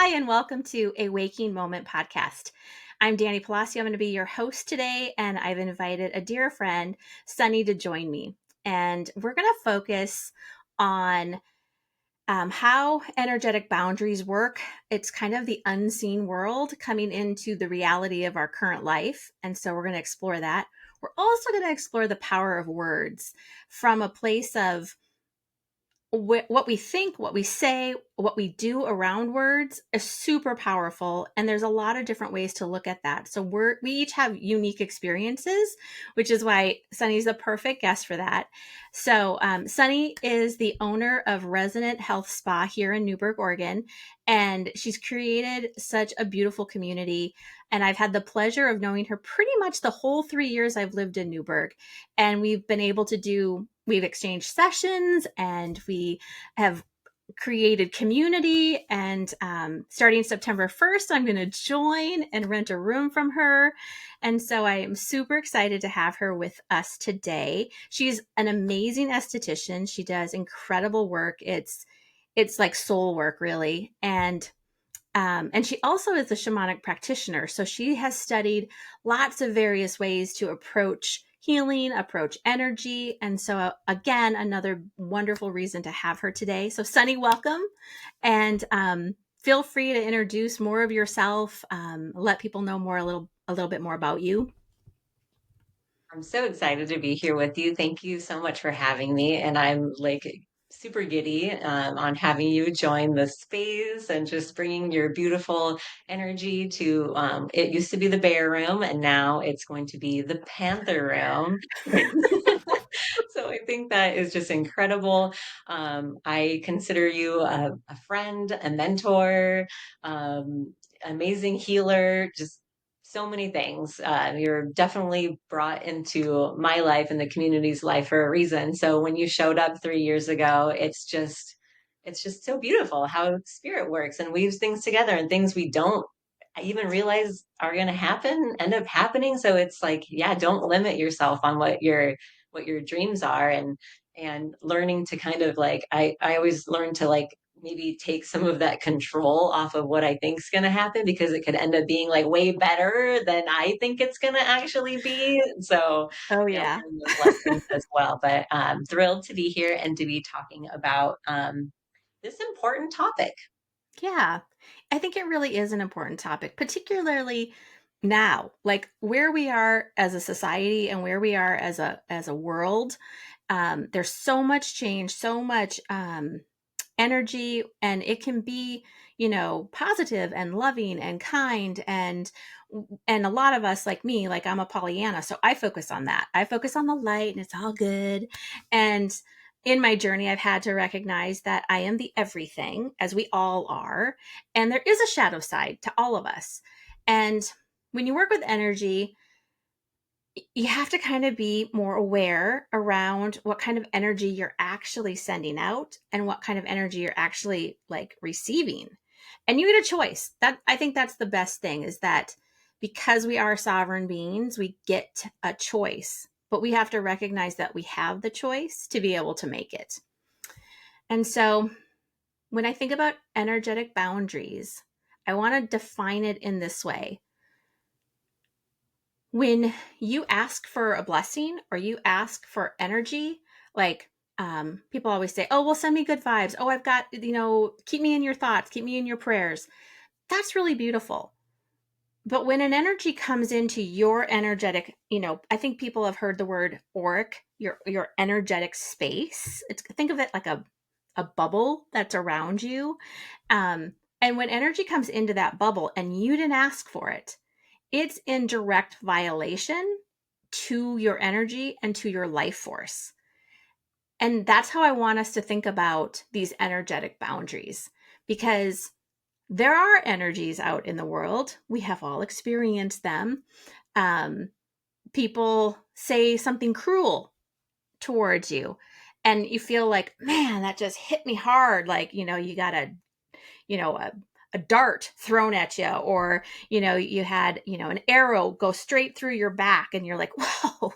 Hi, and welcome to a Waking Moment podcast. I'm Danny Palacio. I'm going to be your host today, and I've invited a dear friend, Sunnie, to join me. And we're going to focus on how energetic boundaries work. It's kind of the unseen world coming into the reality of our current life. And so we're going to explore that. We're also going to explore the power of words from a place of what we think, what we say, what we do around words is super powerful. And there's a lot of different ways to look at that. So we each have unique experiences, which is why Sunnie's the perfect guest for that. So Sunnie is the owner of Resonant Health Spa here in Newberg, Oregon. And she's created such a beautiful community. And I've had the pleasure of knowing her pretty much the whole 3 years I've lived in Newberg. And we've exchanged sessions, and we have created community. And starting September 1st, I'm going to join and rent a room from her. And so I am super excited to have her with us today. She's an amazing esthetician. She does incredible work. It's like soul work, really. And she also is a shamanic practitioner. So she has studied lots of various ways to approach healing, approach energy. And so, again, another wonderful reason to have her today. So, Sunnie, welcome. And feel free to introduce more of yourself, let people know a little bit more about you. I'm so excited to be here with you. Thank you so much for having me. And I'm like super giddy on having you join the space and just bringing your beautiful energy to it used to be the bear room, and now it's going to be the panther room. So I think that is just incredible. I consider you a friend, a mentor, amazing healer, just so many things. You're definitely brought into my life and the community's life for a reason. So when you showed up 3 years ago, it's just so beautiful how spirit works and weaves things together, and things we don't even realize are going to happen end up happening. So it's like, yeah, don't limit yourself on what your dreams are, and learning to kind of like, I always learn to like maybe take some of that control off of what I think is going to happen, because it could end up being like way better than I think it's going to actually be. So, Oh, yeah. learning those lessons as well. But thrilled to be here and to be talking about this important topic. Yeah, I think it really is an important topic, particularly now, like where we are as a society and where we are as a world. There's so much change, so much energy, and it can be, positive and loving and kind, and a lot of us, like me, like I'm a Pollyanna, so I focus on that. I focus on the light, and it's all good. And in my journey, I've had to recognize that I am the everything, as we all are, and there is a shadow side to all of us. And when you work with energy, you have to kind of be more aware around what kind of energy you're actually sending out and what kind of energy you're actually like receiving. And you get a choice. That, I think that's the best thing, is that because we are sovereign beings, we get a choice, but we have to recognize that we have the choice to be able to make it. And so when I think about energetic boundaries, I want to define it in this way. When you ask for a blessing or you ask for energy, like people always say, oh, well, send me good vibes. Oh, I've got, keep me in your thoughts, keep me in your prayers. That's really beautiful. But when an energy comes into your energetic, I think people have heard the word auric, your energetic space. Think of it like a bubble that's around you. And when energy comes into that bubble and you didn't ask for it, it's in direct violation to your energy and to your life force. And that's how I want us to think about these energetic boundaries, because there are energies out in the world. We have all experienced them. Um, People say something cruel towards you, and you feel like, man, that just hit me hard. Like, you got a dart thrown at you, or you had an arrow go straight through your back, and you're like, whoa.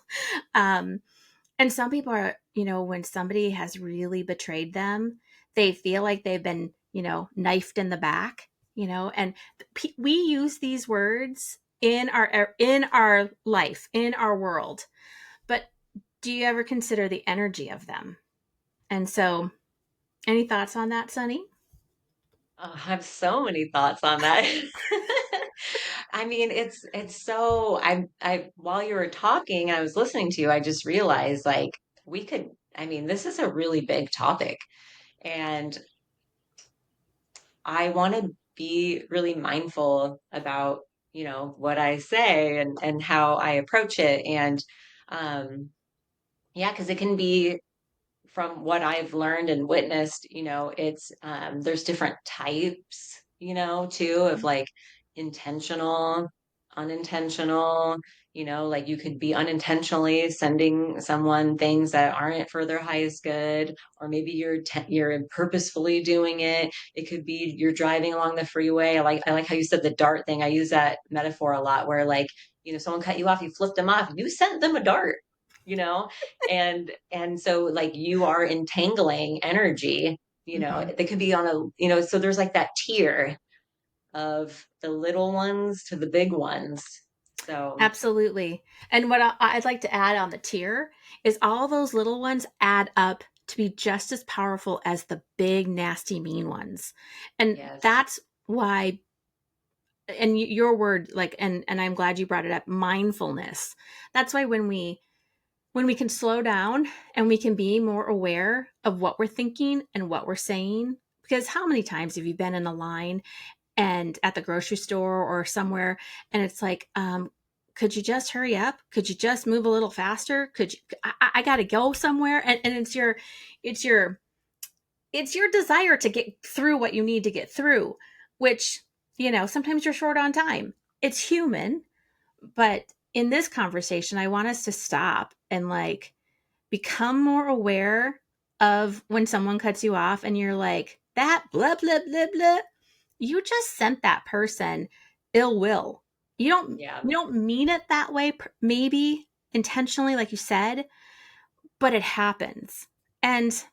And some people are, when somebody has really betrayed them, they feel like they've been knifed in the back. and we use these words in our life, in our world. But do you ever consider the energy of them? And so, any thoughts on that, Sunny? Oh, I have so many thoughts on that. I mean, it's so I while you were talking, I was listening to you, I just realized like we could, I mean, this is a really big topic, and I want to be really mindful about, what I say and how I approach it. And yeah, because it can be, from what I've learned and witnessed, it's there's different types, too, of like intentional, unintentional, like you could be unintentionally sending someone things that aren't for their highest good, or maybe you're purposefully doing it. It could be you're driving along the freeway. I like how you said the dart thing. I use that metaphor a lot, where like, someone cut you off, you flipped them off, you sent them a dart, you know and so like you are entangling energy, Mm-hmm. they could be on a, so there's like that tier of the little ones to the big ones. So Absolutely. And what I'd like to add on the tier is all those little ones add up to be just as powerful as the big, nasty, mean ones. And yes. that's why, and your word, like, and I'm glad you brought it up, mindfulness. That's why when we can slow down and we can be more aware of what we're thinking and what we're saying, because how many times have you been in a line and at the grocery store or somewhere, and it's like, could you just hurry up? Could you just move a little faster? Could you, I gotta go somewhere. And it's your it's your desire to get through what you need to get through, which, sometimes you're short on time. It's human. But in this conversation, I want us to stop and like become more aware of when someone cuts you off and you're like, that blah blah blah blah, you just sent that person ill will. You don't Yeah. you don't mean it that way, maybe intentionally, like you said, but it happens. And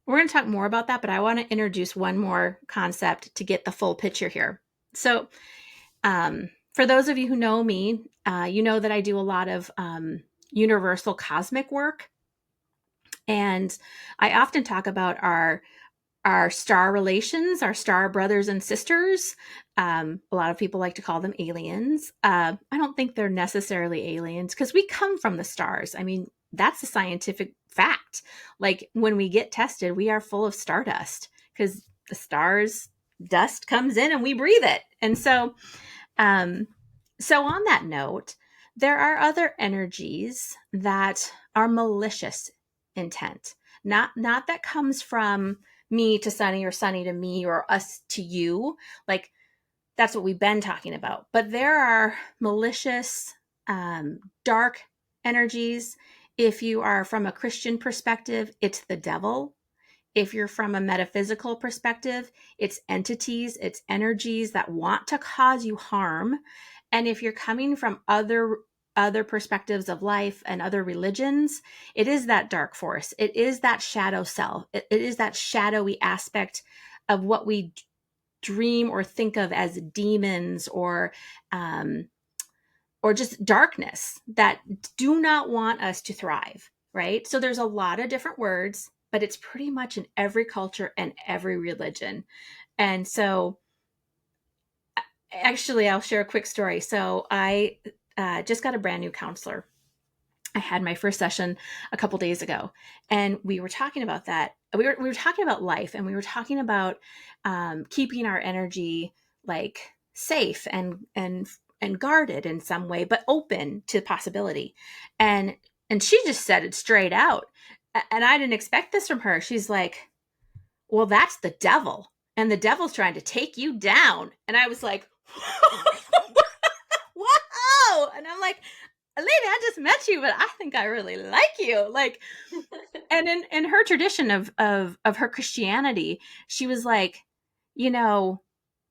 we're going to talk more about that, but I want to introduce one more concept to get the full picture here. So, for those of you who know me, you know that I do a lot of universal cosmic work. And I often talk about our star relations, our star brothers and sisters. A lot of people like to call them aliens. I don't think they're necessarily aliens because we come from the stars. I mean, that's a scientific fact. Like when we get tested, we are full of stardust because the stars dust comes in and we breathe it. And um, so on that note, there are other energies that are malicious intent. Not that comes from me to Sunny or Sunny to me or us to you. Like that's what we've been talking about. But there are malicious, dark energies. If you are from a Christian perspective, it's the devil. If you're from a metaphysical perspective, it's entities, it's energies that want to cause you harm. And if you're coming from other perspectives of life and other religions, it is that dark force. It is that shadow self. It is that shadowy aspect of what we dream or think of as demons um, or just darkness that do not want us to thrive, right? So there's a lot of different words, but it's pretty much in every culture and every religion. And so, actually, I'll share a quick story. So I just got a brand new counselor. I had my first session a couple days ago, and we were talking about that. We were talking about life, and we were talking about keeping our energy like safe and guarded in some way, but open to possibility. And she just said it straight out, and I didn't expect this from her. She's like, "Well, that's the devil, and the devil's trying to take you down." And I was like, "Whoa!" And I'm like, lady, I just met you, but I think I really like you. Like, and in her tradition of her Christianity, she was like, you know,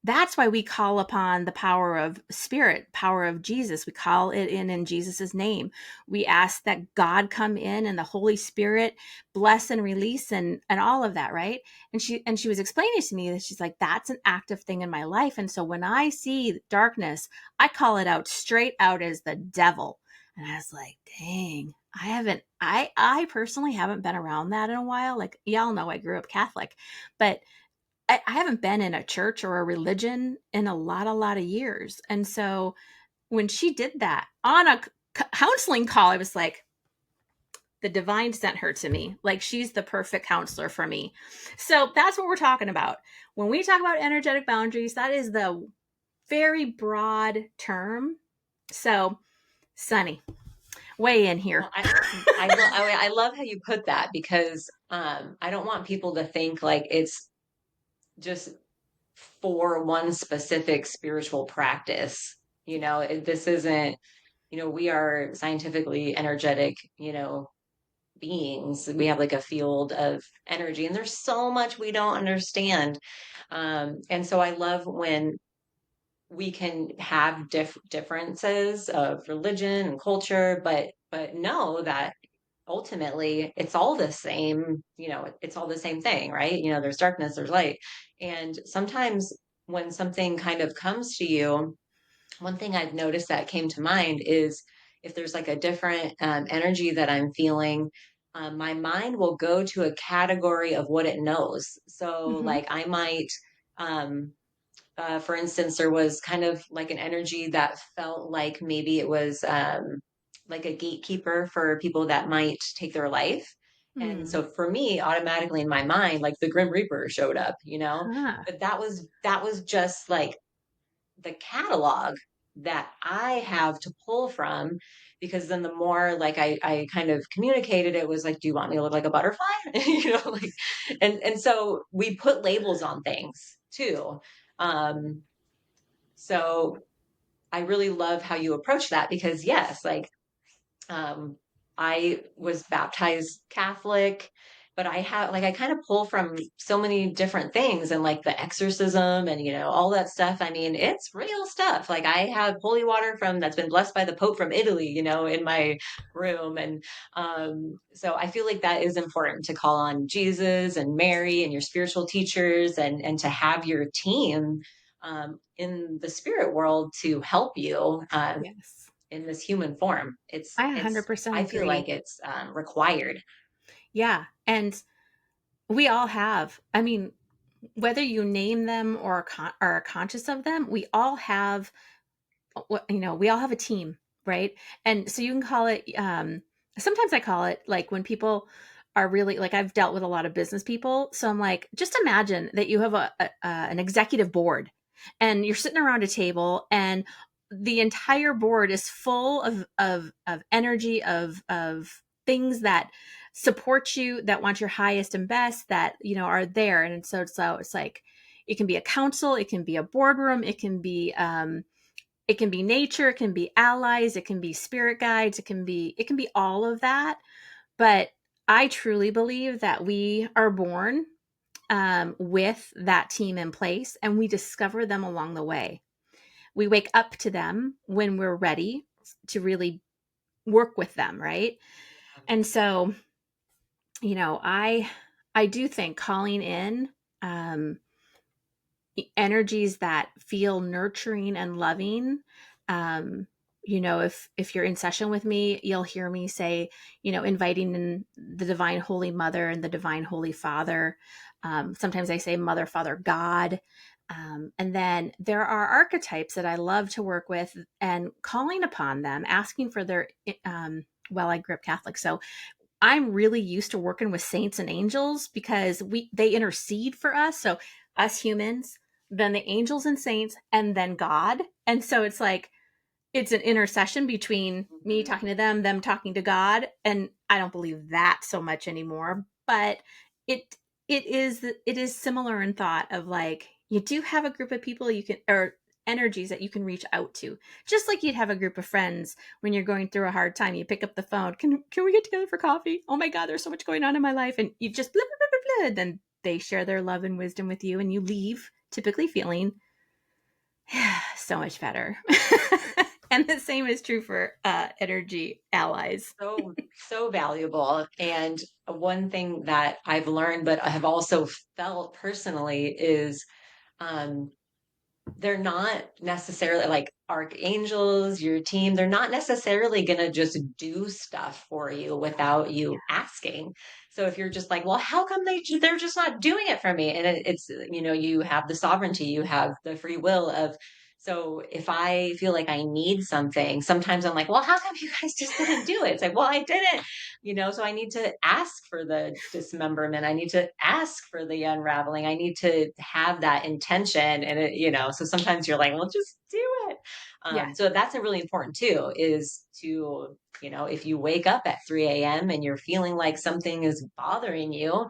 that's why we call upon the power of spirit, power of Jesus. We call it in Jesus's name. We ask that God come in and the Holy Spirit bless and release and all of that, right? And she was explaining to me that she's like, that's an active thing in my life. And so when I see darkness, I call it out straight out as the devil. And I was like, dang, I personally haven't been around that in a while. Like, y'all know I grew up Catholic, but I haven't been in a church or a religion in a lot of years. And so when she did that on a counseling call, I was like, the divine sent her to me. Like, she's the perfect counselor for me. So that's what we're talking about. When we talk about energetic boundaries, that is the very broad term. So, Sunnie, weigh in here. Well, I love how you put that, because I don't want people to think like it's just for one specific spiritual practice. This isn't, we are scientifically energetic, beings. We have like a field of energy, and there's so much we don't understand. And so I love when we can have differences of religion and culture, but know that ultimately it's all the same. It's all the same thing, right? There's darkness, there's light. And sometimes when something kind of comes to you, one thing I've noticed that came to mind is if there's like a different energy that I'm feeling, my mind will go to a category of what it knows. So, Mm-hmm. like, I might, um, for instance, there was kind of like an energy that felt like maybe it was like a gatekeeper for people that might take their life. And Hmm. so for me, automatically in my mind, like the Grim Reaper showed up, Huh. but that was just like the catalog that I have to pull from, because then the more like I kind of communicated, it was like, do you want me to look like a butterfly? Like, and so we put labels on things too. Um, so I really love how you approach that, because yes, like um, I was baptized Catholic, but I kind of pull from so many different things, and like the exorcism and, all that stuff. I mean, it's real stuff. Like, I have holy water that's been blessed by the Pope from Italy, in my room. And so I feel like that is important, to call on Jesus and Mary and your spiritual teachers, and to have your team in the spirit world to help you. Yes. In this human form. I It's 100% I feel like agree. it's required. Yeah. And we all have, I mean, whether you name them or are conscious of them, we all have, we all have a team, right? And so you can call it, sometimes I call it like when people are really like, I've dealt with a lot of business people. So I'm like, just imagine that you have an executive board and you're sitting around a table and the entire board is full of energy, of things that support you, that want your highest and best, that, are there. And so it's like, it can be a council, it can be a boardroom, it can be nature, it can be allies, it can be spirit guides, it can be all of that. But I truly believe that we are born with that team in place, and we discover them along the way. We wake up to them when we're ready to really work with them, right? And so, I do think calling in um, energies that feel nurturing and loving. If you're in session with me, you'll hear me say, inviting in the divine holy mother and the divine holy father. Sometimes I say mother, father, God. And then there are archetypes that I love to work with, and calling upon them, asking for their well, I grew up Catholic, so I'm really used to working with saints and angels because they intercede for us. So us humans, then the angels and saints, and then God. And so it's like it's an intercession between me Mhm. talking to them talking to God. And I don't believe that so much anymore. But it it is similar in thought of like you do have a group of people you can or energies that you can reach out to, just like you'd have a group of friends when you're going through a hard time. You pick up the phone, can we get together for coffee? Oh my God, there's so much going on in my life, and you just blah blah blah blah blah. Then they share their love and wisdom with you, and you leave typically feeling So much better. And the same is true for energy allies. So valuable. And one thing that I've learned, but I have also felt personally is, um, they're not necessarily like archangels, your team. They're not necessarily going to just do stuff for you without you asking. So if you're just like, well, how come they're just not doing it for me? And it's, you have the sovereignty, you have the free will of. So if I feel like I need something, sometimes I'm like, well, how come you guys just didn't do it? It's like, well, I didn't, so I need to ask for the dismemberment. I need to ask for the unraveling. I need to have that intention. And so sometimes you're like, well, just do it. Yeah. So that's a really important too, is to, if you wake up at 3 a.m. and you're feeling like something is bothering you,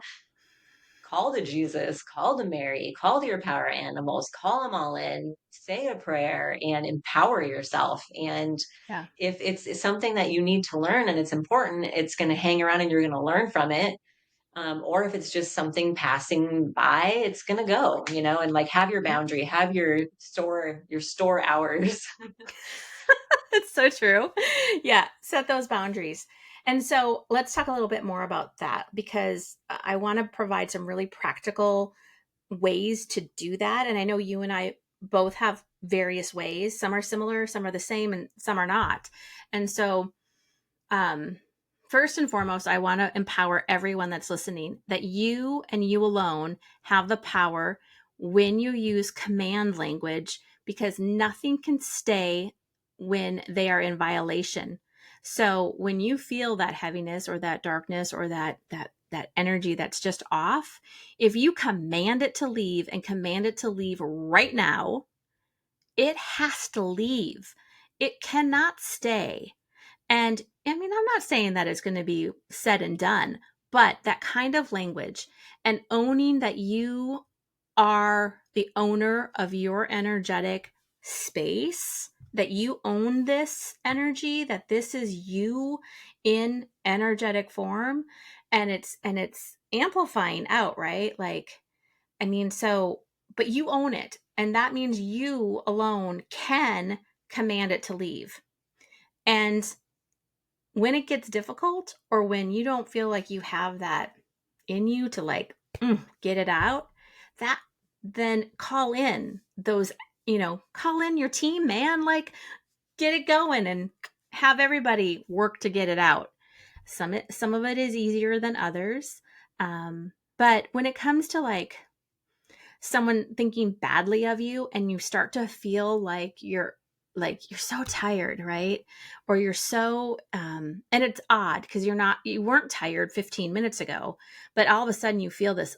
call to Jesus, call to Mary, call to your power animals, call them all in, say a prayer and empower yourself. And Yeah. if it's something that you need to learn and it's important, it's going to hang around and you're going to learn from it. Or if it's just something passing by, it's going to go, and like have your Yep. boundary, have your store hours. It's so true. Yeah. Set those boundaries. And so let's talk a little bit more about that, because I want to provide some really practical ways to do that. And I know you and I both have various ways. Some are similar, some are the same, and some are not. And so, um, first and foremost, I want to empower everyone that's listening that you and you alone have the power when you use command language, because nothing can stay when they are in violation. So when you feel that heaviness or that darkness or that energy that's just off, if you command it to leave and command it to leave right now, it has to leave. It cannot stay. And I mean, I'm not saying that it's going to be said and done, but that kind of language and owning that you are the owner of your energetic space, that you own this energy, that this is you in energetic form, and it's amplifying out, right? Like, I mean, so, but you own it. And that means you alone can command it to leave. And when it gets difficult, or when you don't feel like you have that in you to like get it out, that then call in those, call in your team, man, like get it going and have everybody work to get it out. Some of it is easier than others. But when it comes to like someone thinking badly of you, and you start to feel like you're so tired, right? Or you're so and it's odd because you weren't tired 15 minutes ago, but all of a sudden you feel this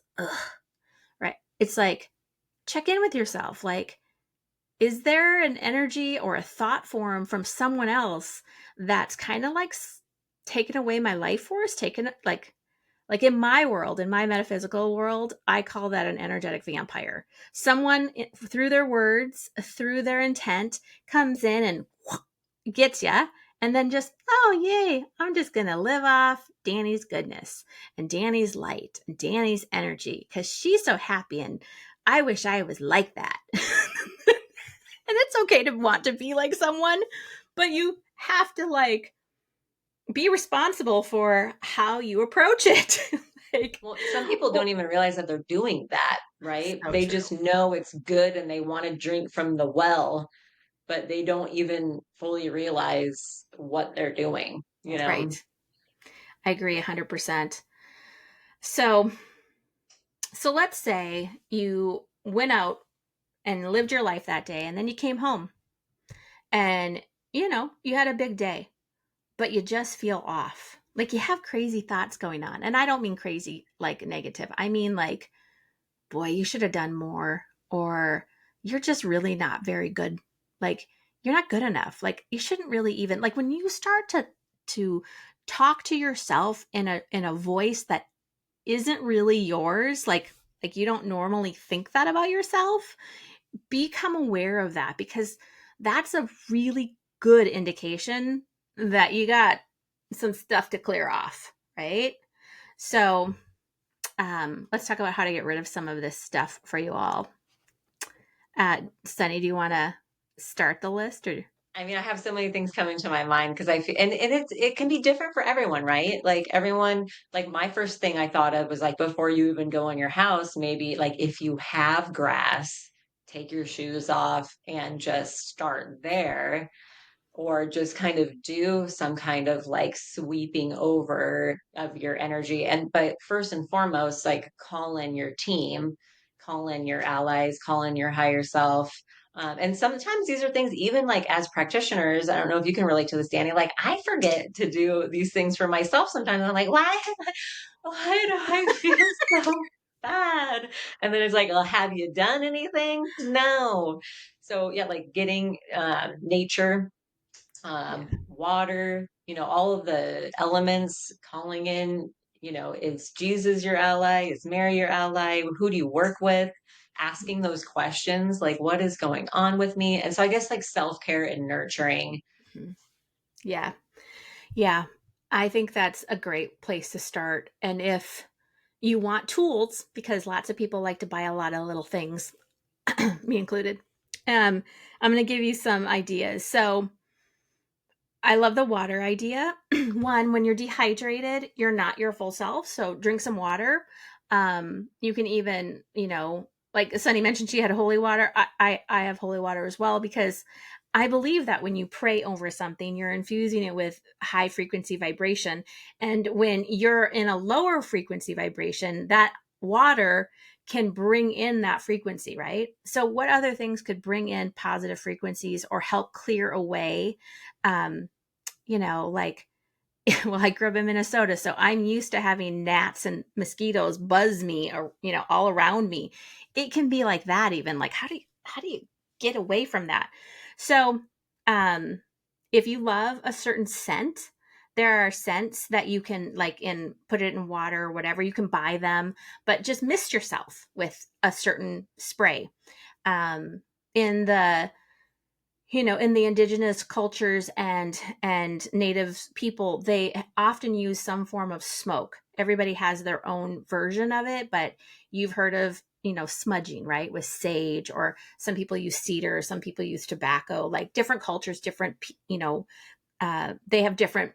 right? It's like, check in with yourself. Like, is there an energy or a thought form from someone else that's kind of like taken away my life force, taken like in my world, in my metaphysical world, I call that an energetic vampire. Someone, through their words, through their intent, comes in and gets ya, and then just, oh, yay, I'm just going to live off Danny's goodness and Danny's light and Danny's energy because she's so happy, and I wish I was like that. And it's okay to want to be like someone, but you have to like be responsible for how you approach it. Like, Well, some people don't even realize that they're doing that, right? so They true. just know it's good and they want to drink from the well, but they don't even fully realize what they're doing. Right. I agree 100%. So, so let's say you went out and lived your life that day, and then you came home and, you had a big day, but you just feel off. Like you have crazy thoughts going on. And I don't mean crazy like negative. I mean like, boy, you should have done more, or you're just really not very good. Like you're not good enough. Like you shouldn't really even, like when you start to talk to yourself in a voice that isn't really yours, like you don't normally think that about yourself, become aware of that, because that's a really good indication that you got some stuff to clear off, right? So let's talk about how to get rid of some of this stuff for you all. Sunny, do you want to start the list or? I mean, I have so many things coming to my mind because I feel, and it can be different for everyone, right? Like everyone, like my first thing I thought of was like before you even go in your house, maybe like if you have grass, take your shoes off and just start there, or just kind of do some kind of like sweeping over of your energy. And but first and foremost, like call in your team, call in your allies, call in your higher self. And sometimes these are things, even like as practitioners, I don't know if you can relate to this, Danny. Like I forget to do these things for myself sometimes. I'm like, why do I feel so bad? And then it's like, well, have you done anything? No. So yeah, like getting nature, Yeah. water, all of the elements calling in, is Jesus your ally? Is Mary your ally? Who do you work with? Asking those questions, like, what is going on with me? And so I guess like self care and nurturing. Mhm. Yeah. Yeah. I think that's a great place to start. And if you want tools, because lots of people like to buy a lot of little things, me included, I'm going to give you some ideas. So I love the water idea. One, when you're dehydrated, you're not your full self. So drink some water. You can even, like Sunny mentioned, she had holy water. I have holy water as well because I believe that when you pray over something, you're infusing it with high frequency vibration. And when you're in a lower frequency vibration, that water can bring in that frequency, right? So, what other things could bring in positive frequencies or help clear away? Um, like, well, I grew up in Minnesota, so I'm used to having gnats and mosquitoes buzz me or, all around me. It can be like that even. Like, how do you get away from that? So, if you love a certain scent, there are scents that you can like put it in water or whatever. You can buy them, but just mist yourself with a certain spray. Um, in the in the indigenous cultures and native people, they often use some form of smoke. Everybody has their own version of it, but you've heard of smudging, right, with sage, or some people use cedar, some people use tobacco. Like different cultures, different they have different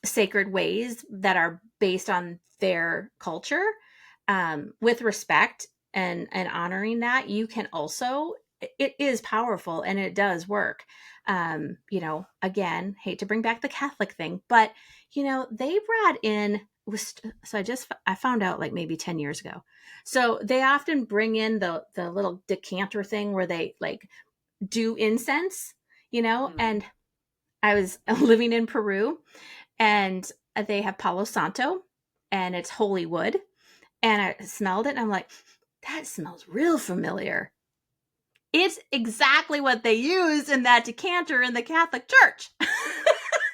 sacred ways that are based on their culture. With respect and honoring that, you can also, it is powerful and it does work. Again, hate to bring back the Catholic thing, but they brought in so I found out like maybe 10 years ago. So they often bring in the little decanter thing where they like do incense, Mhm. and I was living in Peru, and they have Palo Santo, and it's holy wood. And I smelled it and I'm like, that smells real familiar. It's exactly what they use in that decanter in the Catholic Church.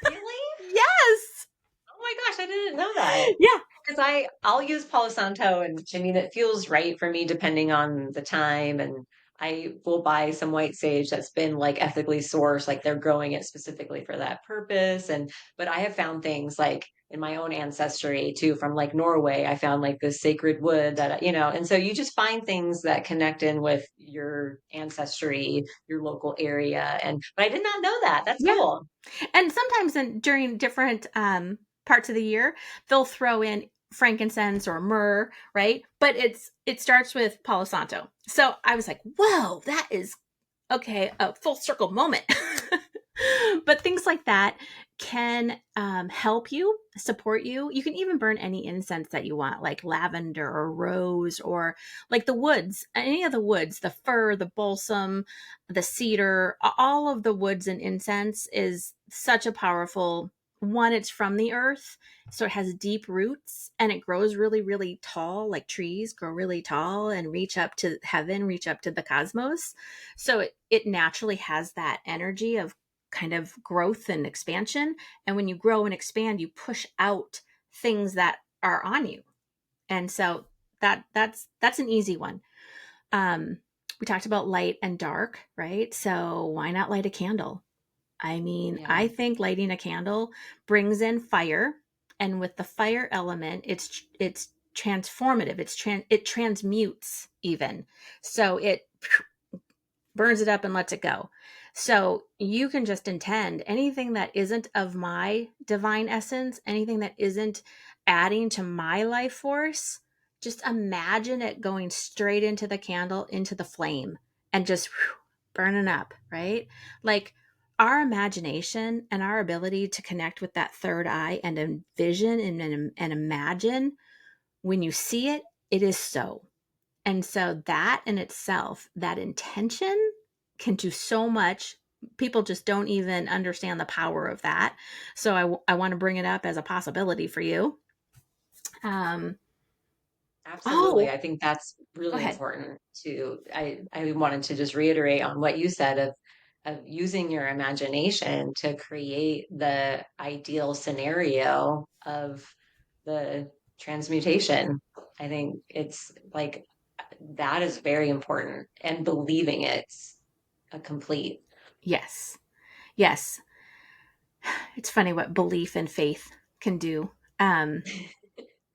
Really? Yes. Oh my gosh, I didn't know that. Yeah. Because I'll use Palo Santo, and I mean it feels right for me depending on the time, and I will buy some white sage that's been like ethically sourced, like they're growing it specifically for that purpose. And but I have found things like in my own ancestry too, from like Norway, I found like this sacred wood that and so you just find things that connect in with your ancestry, your local area. And but I did not know that. That's Yeah. cool. And sometimes during different parts of the year, they'll throw in frankincense or myrrh, right? But it starts with Palo Santo. So I was like, whoa, that is okay, a full circle moment. But things like that can help you, support you. You can even burn any incense that you want, like lavender or rose, or like the woods, any of the woods, the fir, the balsam, the cedar, all of the woods and incense is such a powerful one. It's from the earth, so it has deep roots and it grows really, really tall, like trees grow really tall and reach up to heaven, reach up to the cosmos. So it naturally has that energy of kind of growth and expansion. And when you grow and expand, you push out things that are on you. And so that's an easy one. Um, we talked about light and dark, right? So why not light a candle? I mean, Yeah. I think lighting a candle brings in fire, and with the fire element, it's transformative. It transmutes even. So burns it up and lets it go. So you can just intend anything that isn't of my divine essence, anything that isn't adding to my life force, just imagine it going straight into the candle, into the flame, and just burning up, right? Like our imagination and our ability to connect with that third eye and envision and imagine, when you see it, it is so. And so that in itself, that intention can do so much. People just don't even understand the power of that. So I want to bring it up as a possibility for you. Um, Absolutely. oh, I think that's go really ahead. important to I wanted to just reiterate on what you said of using your imagination to create the ideal scenario of the transmutation. I think it's like that is very important, and believing it's a complete. Yes. Yes. It's funny what belief and faith can do. Um,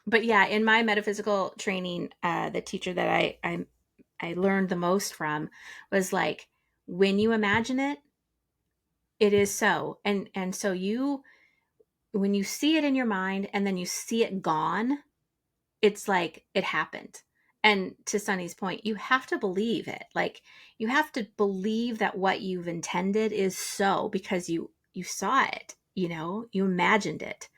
but yeah, in my metaphysical training, the teacher that I learned the most from was like, when you imagine it, it is so. And so you, when you see it in your mind and then you see it gone, it's like it happened. And to Sunny's point, you have to believe it. Like you have to believe that what you've intended is so, because you saw it, you imagined it.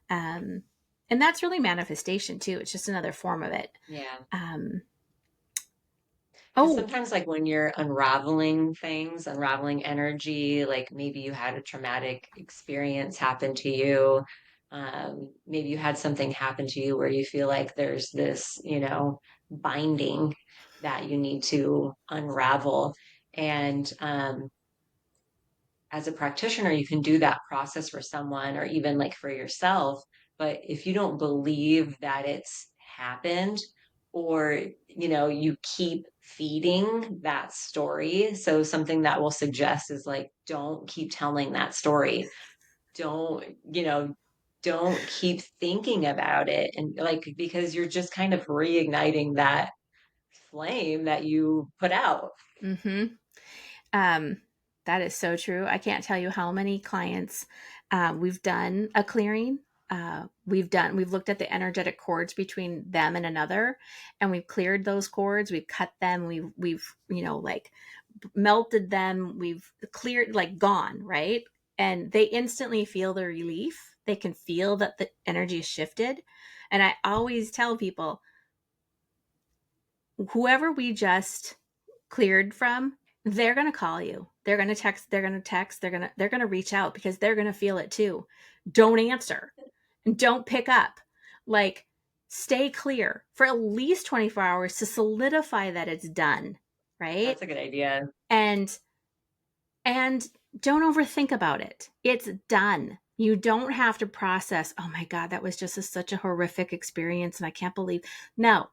Um, and that's really manifestation too. It's just another form of it. Yeah. Um, Because oh, sometimes, like when you're unraveling things, unraveling energy, like maybe you had a traumatic experience happen to you. Maybe you had something happen to you where you feel like there's this, binding that you need to unravel. And as a practitioner, you can do that process for someone or even like for yourself. But if you don't believe that it's happened, or you keep feeding that story, so something that will suggest is like, don't keep telling that story. Don't, don't keep thinking about it. And like, because you're just kind of reigniting that flame that you put out. mm-hmm. Um, that is so true. I can't tell you how many clients we've done a clearing. We've looked at the energetic cords between them and another, and we've cleared those cords. We've cut them. We've like melted them. We've cleared, like gone, right? And they instantly feel the relief. They can feel that the energy is shifted. And I always tell people, whoever we just cleared from, they're going to call you. They're going to reach out, because they're going to feel it too. Don't answer and don't pick up. Like, stay clear for at least 24 hours to solidify that it's done, right? That's a good idea. And and don't overthink about it. It's done. You don't have to process, oh my god, that was just such a horrific experience and I can't believe. No,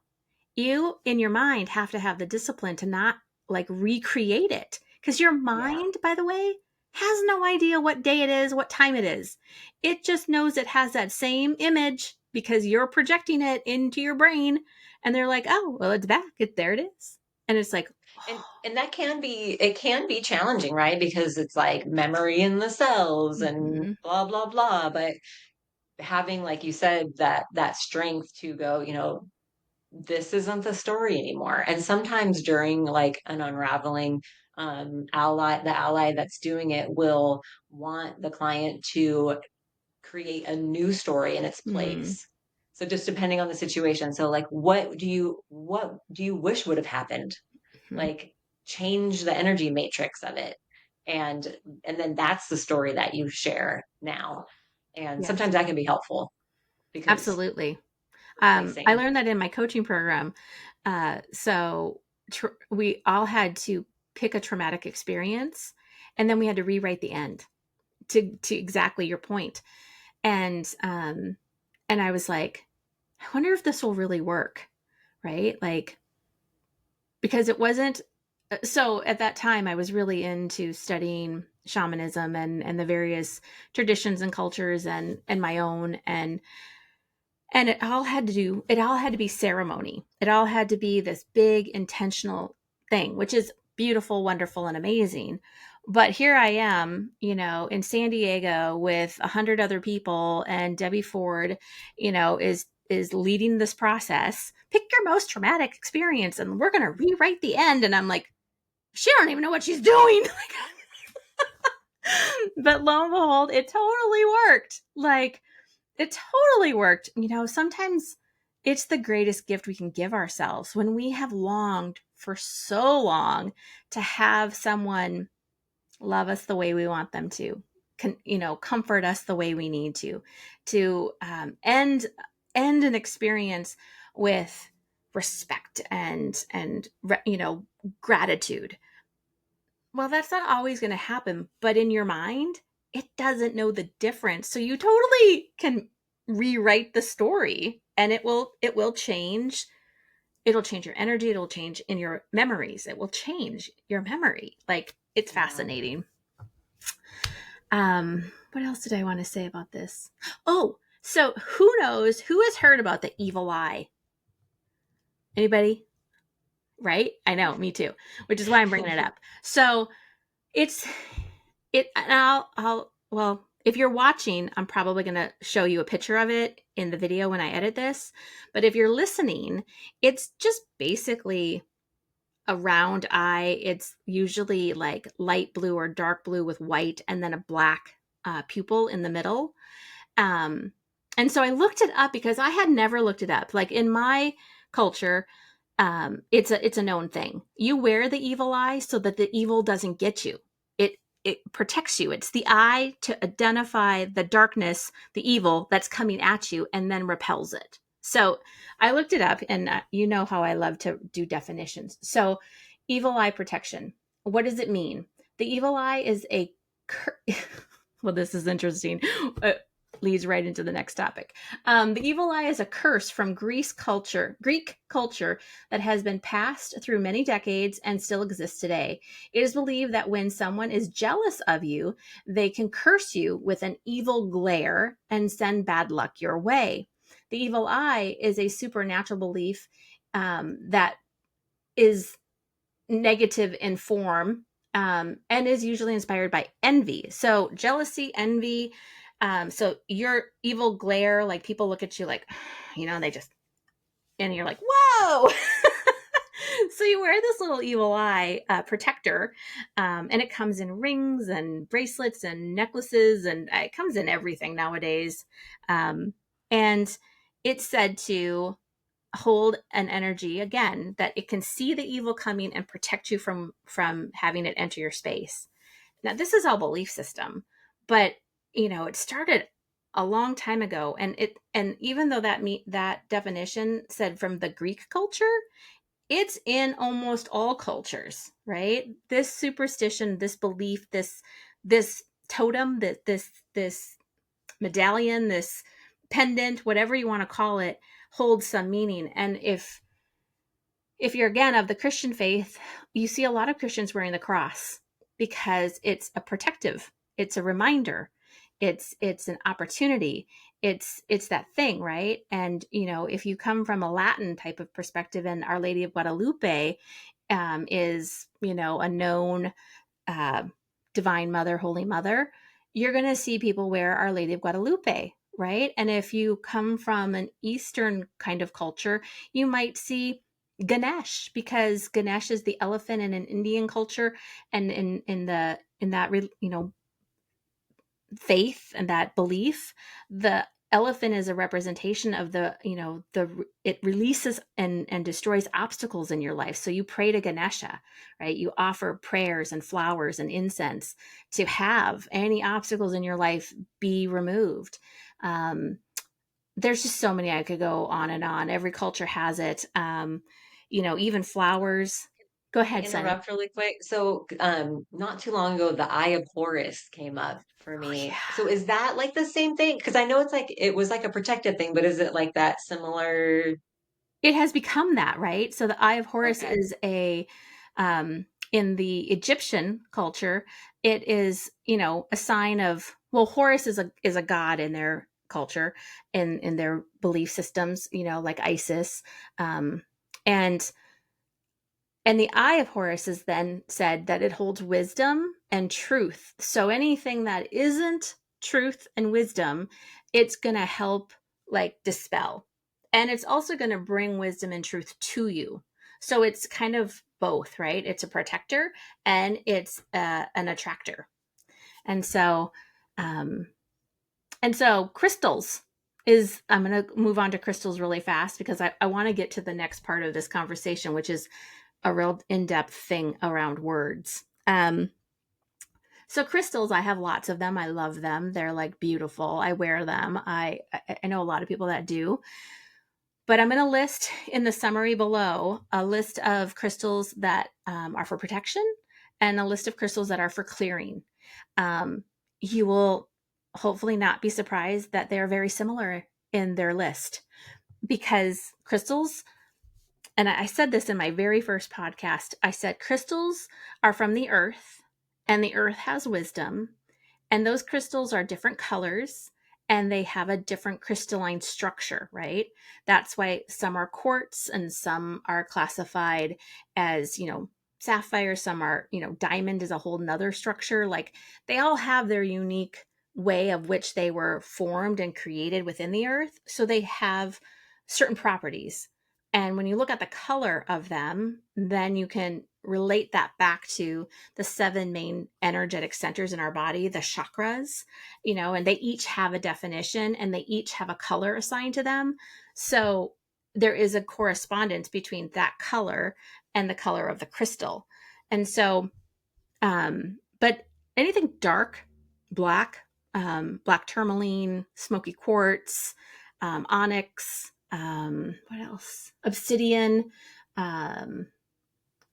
you in your mind have to have the discipline to not like recreate it, because your Yeah. mind, by the way, has no idea what day it is, what time it is. It just knows it has that same image because you're projecting it into your brain, and they're like, oh well, it's back, there it is. And it's like, And that can be challenging, right? Because it's like memory in the cells and mm-hmm, blah blah blah. But having, like you said, that strength to go, this isn't the story anymore. And sometimes during like an unraveling, the ally that's doing it will want the client to create a new story in its mm-hmm, place. So just depending on the situation. So like what do you wish would have happened? Like, change the energy matrix of it, and then that's the story that you share now. And yes, sometimes that can be helpful because absolutely. I replacing. learned that in my coaching program. We all had to pick a traumatic experience, and then we had to rewrite the end to exactly your point. And I was like, I wonder if this will really work, right? Like, because it wasn't. So at that time, I was really into studying shamanism and the various traditions and cultures and my own, and it all had to be ceremony. It all had to be this big intentional thing, which is beautiful, wonderful, and amazing. But here I am, in San Diego with 100 other people, and Debbie Ford, is leading this process. Pick your most traumatic experience, and we're going to rewrite the end. And I'm like, she don't even know what she's doing. But lo and behold, it totally worked. Like, it totally worked. Sometimes it's the greatest gift we can give ourselves when we have longed for so long to have someone love us the way we want them to, comfort us the way we need to end an experience with respect and gratitude. Well, that's not always going to happen, but in your mind, it doesn't know the difference. So you totally can rewrite the story, and it will change. It'll change your energy. It'll change in your memories. It will change your memory. Like, it's Yeah. fascinating. What else did I want to say about this? Oh, so who has heard about the evil eye? Anybody? Right? I know, me too, which is why I'm bringing it up. So it's and well, if you're watching, I'm probably going to show you a picture of it in the video when I edit this. But if you're listening, it's just basically a round eye. It's usually like light blue or dark blue with white, and then a black pupil in the middle. And so I looked it up because I had never looked it up. Like, in my culture, it's a known thing. You wear the evil eye so that the evil doesn't get you. It protects you. It's the eye to identify the darkness, the evil that's coming at you, and then repels it. So I looked it up, and you know how I love to do definitions. So, evil eye protection. What does it mean? The evil eye is a well, this is interesting. Leads right into the next topic. The evil eye is a curse from Greek culture that has been passed through many decades and still exists today. It is believed that when someone is jealous of you, they can curse you with an evil glare and send bad luck your way. The evil eye is a supernatural belief that is negative in form, and is usually inspired by envy. So jealousy, envy. So your evil glare, like, people look at you like, they just, and you're like, whoa. So you wear this little evil eye protector, and it comes in rings and bracelets and necklaces, and it comes in everything nowadays. And it's said to hold an energy, again, that it can see the evil coming and protect you from having it enter your space. Now, this is all belief system, but it started a long time ago, and even though that definition said from the Greek culture, it's in almost all cultures, right? This superstition, this belief, this totem, this medallion, this pendant, whatever you want to call it, holds some meaning. And if you're, again, of the Christian faith, you see a lot of Christians wearing the cross because it's a protective, it's a reminder, it's an opportunity, it's that thing, right? And if you come from a Latin type of perspective, and Our Lady of Guadalupe is a known divine mother, holy mother, you're going to see people wear Our Lady of Guadalupe, right? And if you come from an Eastern kind of culture, you might see Ganesh, because Ganesh is the elephant in an Indian culture, and in that faith and that belief, the elephant is a representation of it releases and destroys obstacles in your life. So you pray to Ganesha, right? You offer prayers and flowers and incense to have any obstacles in your life be removed. There's just so many. I could go on and on. Every culture has it. Even flowers. Go ahead, Sunny. Interrupt really quick. So, not too long ago, the Eye of Horus came up for Oh, me. yeah. So, is that like the same thing? Because I know it was like a protective thing, but is it like that similar? It has become that, right? So the Eye of Horus Okay. is in the Egyptian culture, it is, a sign of, well, Horus is a god in their culture, in their belief systems, like Isis. Um, and And the Eye of Horus is then said that it holds wisdom and truth. So anything that isn't truth and wisdom, it's going to help like dispel. And it's also going to bring wisdom and truth to you. So it's kind of both, right? It's a protector and it's an attractor. And so, um, crystals is, I'm going to move on to crystals really fast because I want to get to the next part of this conversation, which is a real in-depth thing around words. So crystals, I have lots of them. I love them. They're like beautiful. I wear them. I know a lot of people that do. But I'm going to list in the summary below a list of crystals that are for protection and a list of crystals that are for clearing. You will hopefully not be surprised that they're very similar in their list because crystals, and I said this in my very first podcast, I said crystals are from the earth and the earth has wisdom, and those crystals are different colors and they have a different crystalline structure, right? That's why some are quartz and some are classified as, sapphire, some are, diamond is a whole nother structure. Like they all have their unique way of which they were formed and created within the earth. So they have certain properties. And when you look at the color of them, then you can relate that back to the 7 main energetic centers in our body, the chakras, and they each have a definition and they each have a color assigned to them. So there is a correspondence between that color and the color of the crystal. And so, but anything dark, black, black tourmaline, smoky quartz, onyx, what else? Obsidian,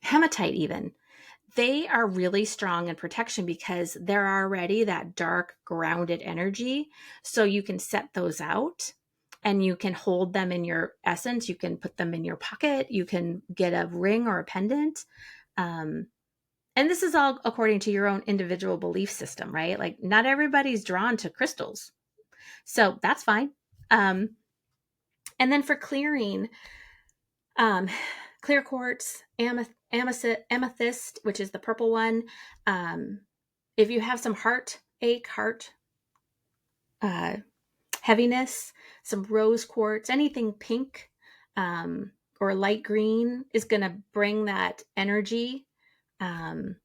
hematite, even. They are really strong in protection because they're already that dark, grounded energy. So you can set those out and you can hold them in your essence. You can put them in your pocket. You can get a ring or a pendant. And this is all according to your own individual belief system, right? Like not everybody's drawn to crystals. So that's fine. And then for clearing, clear quartz, amethyst, which is the purple one. If you have some heartache, heart heaviness, some rose quartz, anything pink or light green is going to bring that energy. And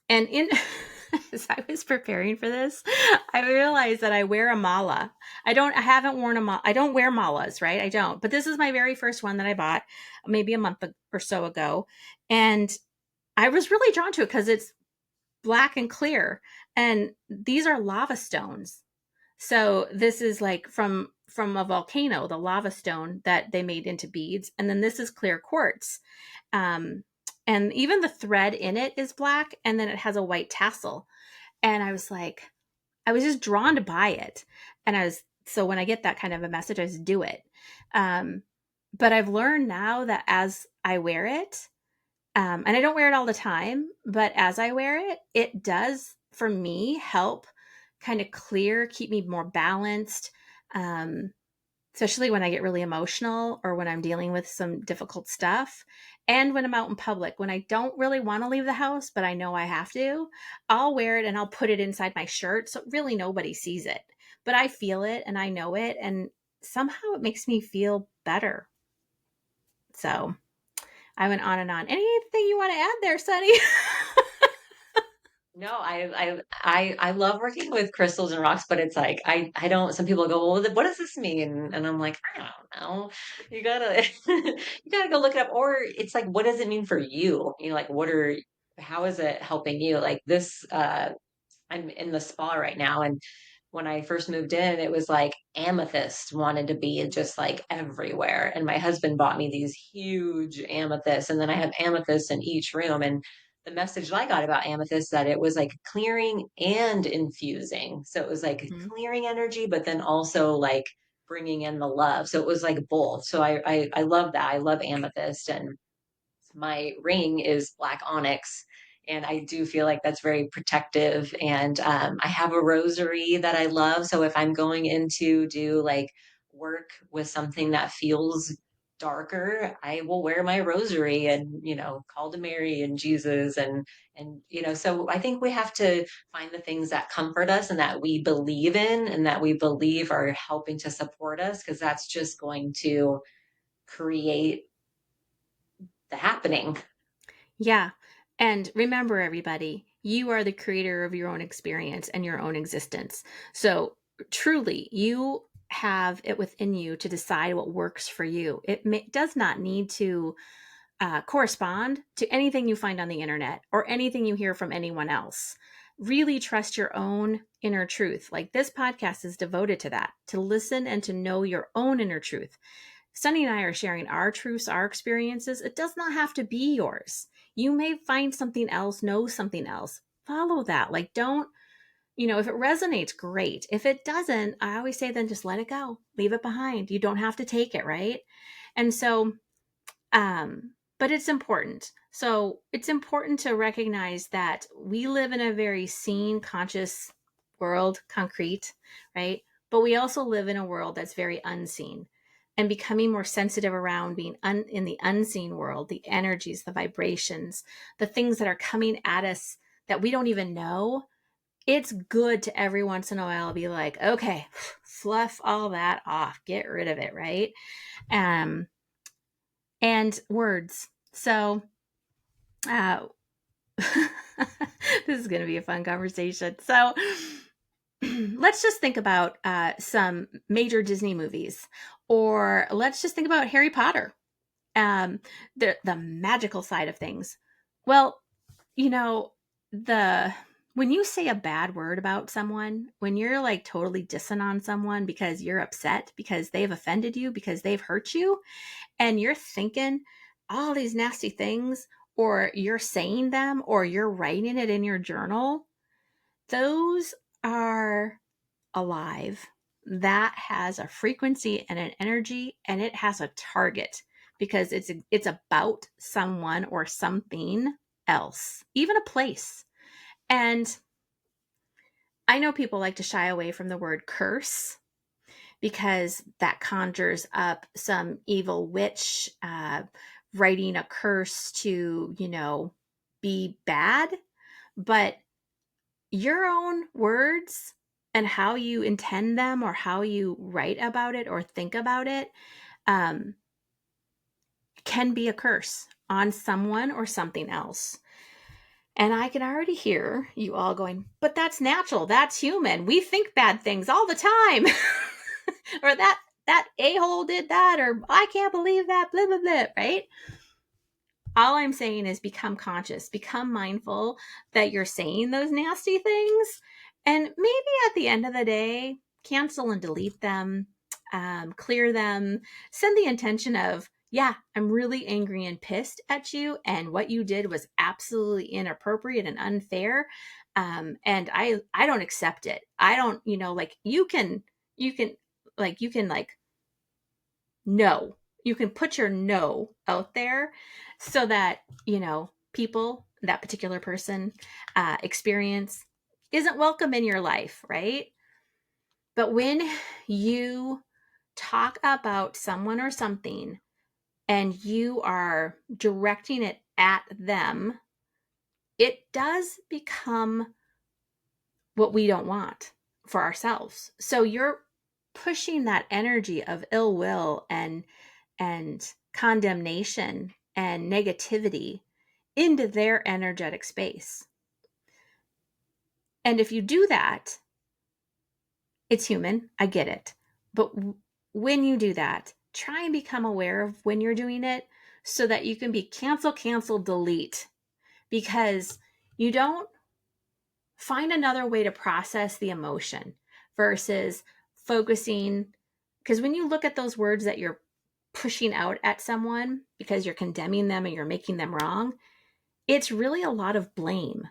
in as I was preparing for this, I realized that I wear a mala. I haven't worn a mala. I don't wear malas, right? I don't. But this is my very first one that I bought maybe a month or so ago. And I was really drawn to it because it's black and clear. And these are lava stones. So this is like from a volcano, the lava stone that they made into beads. And then this is clear quartz. And even the thread in it is black, and then it has a white tassel. And I was just drawn to buy it. And so when I get that kind of a message, I just do it. But I've learned now that as I wear it, and I don't wear it all the time, but as I wear it, it does for me help kind of clear, keep me more balanced. Especially when I get really emotional or when I'm dealing with some difficult stuff. And when I'm out in public, when I don't really want to leave the house, but I know I have to, I'll wear it and I'll put it inside my shirt. So really nobody sees it, but I feel it and I know it. And somehow it makes me feel better. So I went on and on. Anything you want to add there, Sunnie? No, I love working with crystals and rocks, but it's like I don't. Some people go, well, what does this mean? And I'm like, I don't know. You gotta you gotta go look it up. Or it's like, what does it mean for you? Like how is it helping you? Like this, I'm in the spa right now, and when I first moved in, it was like amethyst wanted to be just like everywhere. And my husband bought me these huge amethysts, and then I have amethysts in each room. And the message that I got about amethyst that it was like clearing and infusing. So it was like Mhm. clearing energy, but then also like bringing in the love. So it was like both. So I love that. I love amethyst, and my ring is black onyx. And I do feel like that's very protective. And I have a rosary that I love. So if I'm going in to do like work with something that feels darker, I will wear my rosary and, call to Mary and Jesus so I think we have to find the things that comfort us and that we believe in and that we believe are helping to support us, because that's just going to create the happening. Yeah. And remember, everybody, you are the creator of your own experience and your own existence. So truly, you have it within you to decide what works for you. Does not need to correspond to anything you find on the internet or anything you hear from anyone else. Really trust your own inner truth. Like this podcast is devoted to that, to listen and to know your own inner truth. Sunnie and I are sharing our truths, our experiences. It does not have to be yours. You may find something else, know something else. Follow that. Like, don't, if it resonates, great. If it doesn't, I always say, then just let it go, leave it behind. You don't have to take it, right? And so, but it's important. So it's important to recognize that we live in a very seen, conscious world, concrete, right? But we also live in a world that's very unseen, and becoming more sensitive around being in the unseen world, the energies, the vibrations, the things that are coming at us that we don't even know. It's good to every once in a while be like, okay, fluff all that off, get rid of it, right? Um, and words. So, uh, this is going to be a fun conversation. So, let's just think about some major Disney movies, or let's just think about Harry Potter, the magical side of things. Well, you know, the when you say a bad word about someone, when you're like totally dissing on someone because you're upset because they've offended you, because they've hurt you, and you're thinking all these nasty things, or you're saying them, or you're writing it in your journal, those are alive. That has a frequency and an energy, and it has a target, because it's about someone or something else, even a place. And I know people like to shy away from the word curse because that conjures up some evil witch writing a curse to, be bad. But your own words and how you intend them, or how you write about it or think about it, um, can be a curse on someone or something else. And I can already hear you all going, but that's natural. That's human. We think bad things all the time. Or that a-hole did that, or I can't believe that, blah, blah, blah, right? All I'm saying is become conscious, become mindful that you're saying those nasty things. And maybe at the end of the day, cancel and delete them, clear them, send the intention of, yeah, I'm really angry and pissed at you, and what you did was absolutely inappropriate and unfair. And I don't accept it. I don't, like you can no. You can put your no out there so that, people, that particular person, experience isn't welcome in your life, right? But when you talk about someone or something and you are directing it at them, it does become what we don't want for ourselves. So you're pushing that energy of ill will and condemnation and negativity into their energetic space. And if you do that, it's human. I get it. But when you do that, try and become aware of when you're doing it so that you can be cancel, delete, because you don't find another way to process the emotion versus focusing. Because when you look at those words that you're pushing out at someone because you're condemning them and you're making them wrong, it's really a lot of blame.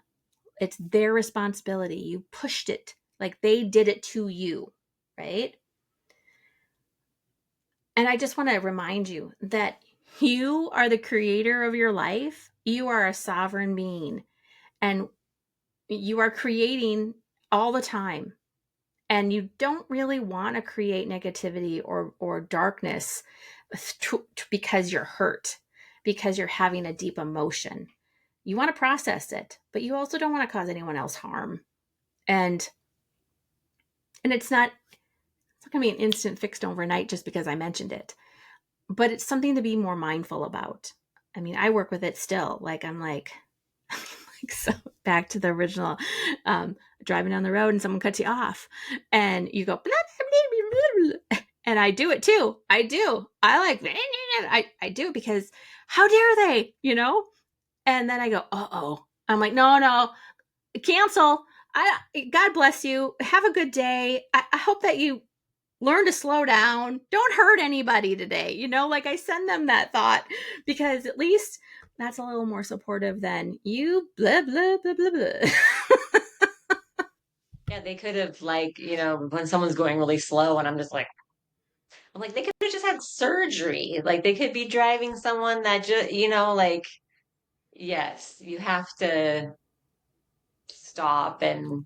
It's their responsibility. You pushed it, like they did it to you, right? And I just want to remind you that you are the creator of your life. You are a sovereign being, and you are creating all the time. And you don't really want to create negativity or darkness because you're hurt, because you're having a deep emotion. You want to process it, but you also don't want to cause anyone else harm. And it's not going to be an instant fixed overnight just because I mentioned it, but it's something to be more mindful about. I mean, I work with it still. Like, I'm like, so back to the original, driving down the road and someone cuts you off and you go, blah, blah, blah, blah, blah. And I do it too. I do. I like, I do it because how dare they, you know? And then I go, uh-oh. I'm like, no, cancel. God bless you. Have a good day. I hope that you learn to slow down. Don't hurt anybody today. You know, like I send them that thought because at least that's a little more supportive than you blah, blah, blah, blah, blah. Yeah, they could have like, when someone's going really slow and I'm like, they could have just had surgery. Like they could be driving someone that just, like, yes, you have to stop and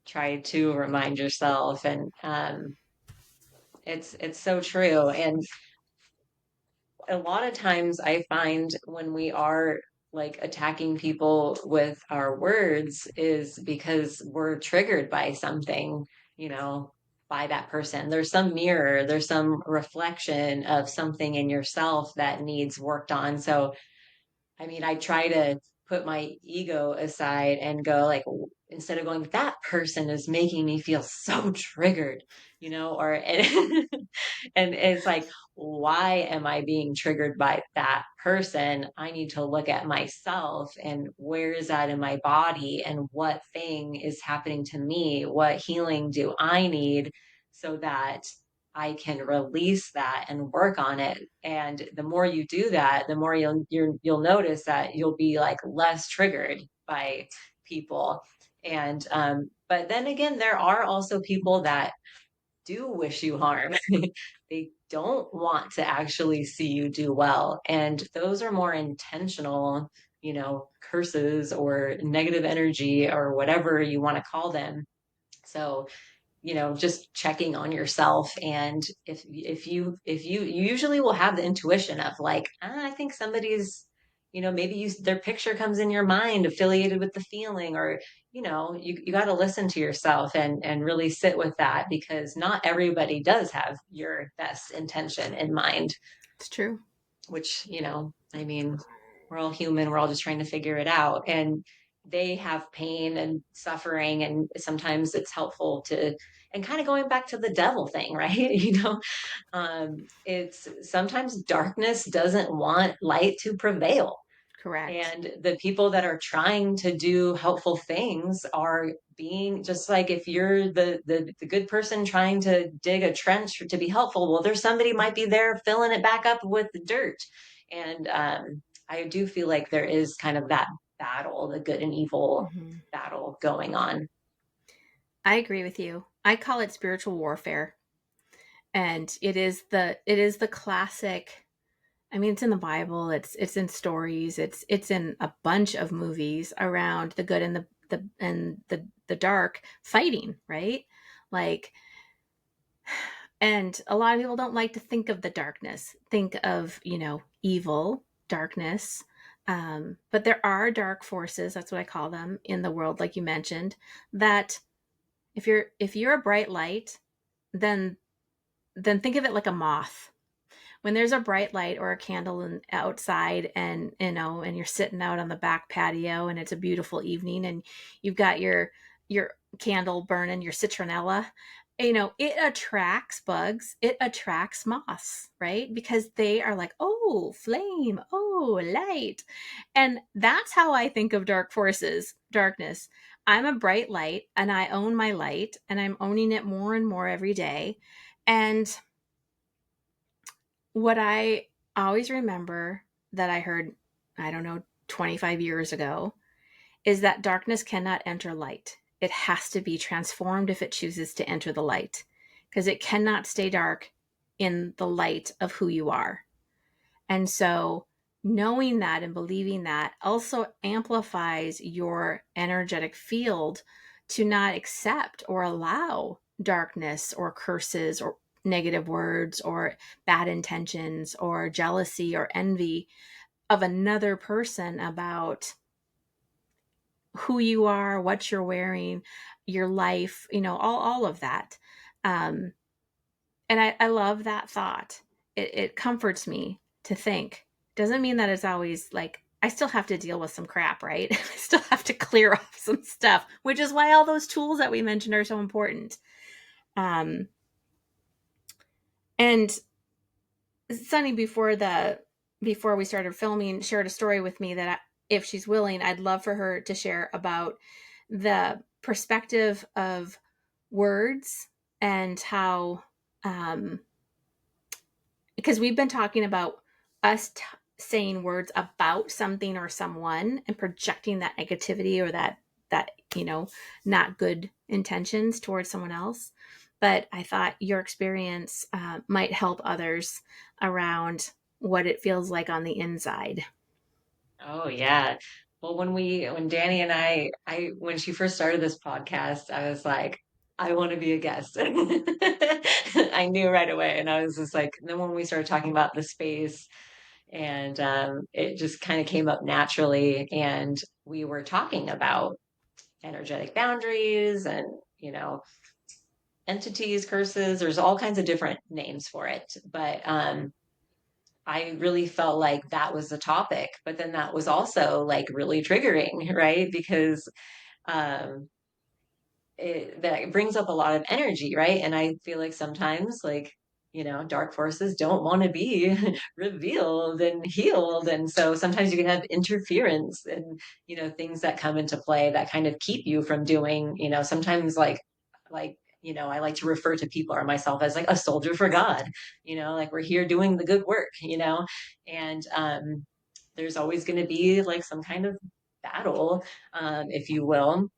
try to remind yourself. And it's so true. And a lot of times I find when we are like attacking people with our words is because we're triggered by something, you know, by that person. There's some mirror, there's some reflection of something in yourself that needs worked on. So I mean, I try to put my ego aside and go like, instead of going, that person is making me feel so triggered, or, and, and it's like, why am I being triggered by that person? I need to look at myself and where is that in my body and what thing is happening to me? What healing do I need so that I can release that and work on it. And the more you do that, the more you'll notice that you'll be like less triggered by people. And but then again, there are also people that do wish you harm. They don't want to actually see you do well. And those are more intentional, curses or negative energy or whatever you want to call them. So just checking on yourself. And if you usually will have the intuition of like, I think somebody's, maybe their picture comes in your mind affiliated with the feeling, or, you got to listen to yourself and really sit with that because not everybody does have your best intention in mind, It's true. which, I mean, we're all human. We're all just trying to figure it out. And they have pain and suffering. And sometimes it's helpful and kind of going back to the devil thing, right? It's sometimes darkness doesn't want light to prevail. Correct. And the people that are trying to do helpful things are being just like, if you're the good person trying to dig a trench to be helpful, well, there's somebody might be there filling it back up with the dirt. And I do feel like there is kind of that battle, the good and evil Mm-hmm. battle going on. I agree with you. I call it spiritual warfare. And it is the classic. I mean, it's in the Bible, it's in stories, it's in a bunch of movies around the good and the dark fighting, right? Like, and a lot of people don't like to think of the darkness, think of, evil, darkness. But there are dark forces, that's what I call them, in the world, like you mentioned, that if you're a bright light, then think of it like a moth. When there's a bright light or a candle outside, and and you're sitting out on the back patio and it's a beautiful evening and you've got your candle burning, your citronella, it attracts bugs, it attracts moths, right? Because they are like, oh, flame, oh, light. And that's how I think of dark forces, darkness. I'm a bright light and I own my light and I'm owning it more and more every day. And what I always remember that I heard, I don't know, 25 years ago, is that darkness cannot enter light. It has to be transformed if it chooses to enter the light, because it cannot stay dark in the light of who you are. And so, knowing that and believing that also amplifies your energetic field to not accept or allow darkness or curses or negative words or bad intentions or jealousy or envy of another person about who you are, what you're wearing, your life, all of that. Um, and I love that thought. It comforts me to think. Doesn't mean that it's always like, I still have to deal with some crap, right? I still have to clear off some stuff, which is why all those tools that we mentioned are so important. Um, and Sunny, before we started filming, shared a story with me that if she's willing, I'd love for her to share about the perspective of words and how, because we've been talking about us saying words about something or someone and projecting that negativity or that not good intentions towards someone else. But I thought your experience might help others around what it feels like on the inside. Oh yeah. Well, when Danny and when she first started this podcast, I was like, I want to be a guest. I knew right away. And I was just like, and then when we started talking about the space and it just kind of came up naturally. And we were talking about energetic boundaries and, you know, entities, curses, there's all kinds of different names for it. But I really felt like that was the topic, but then that was also like really triggering, right? Because um, that brings up a lot of energy, right? And I feel like sometimes, like, dark forces don't want to be revealed and healed. And so sometimes you can have interference and, things that come into play that kind of keep you from doing, sometimes I like to refer to people or myself as like a soldier for God, like we're here doing the good work, and there's always going to be like some kind of battle, if you will.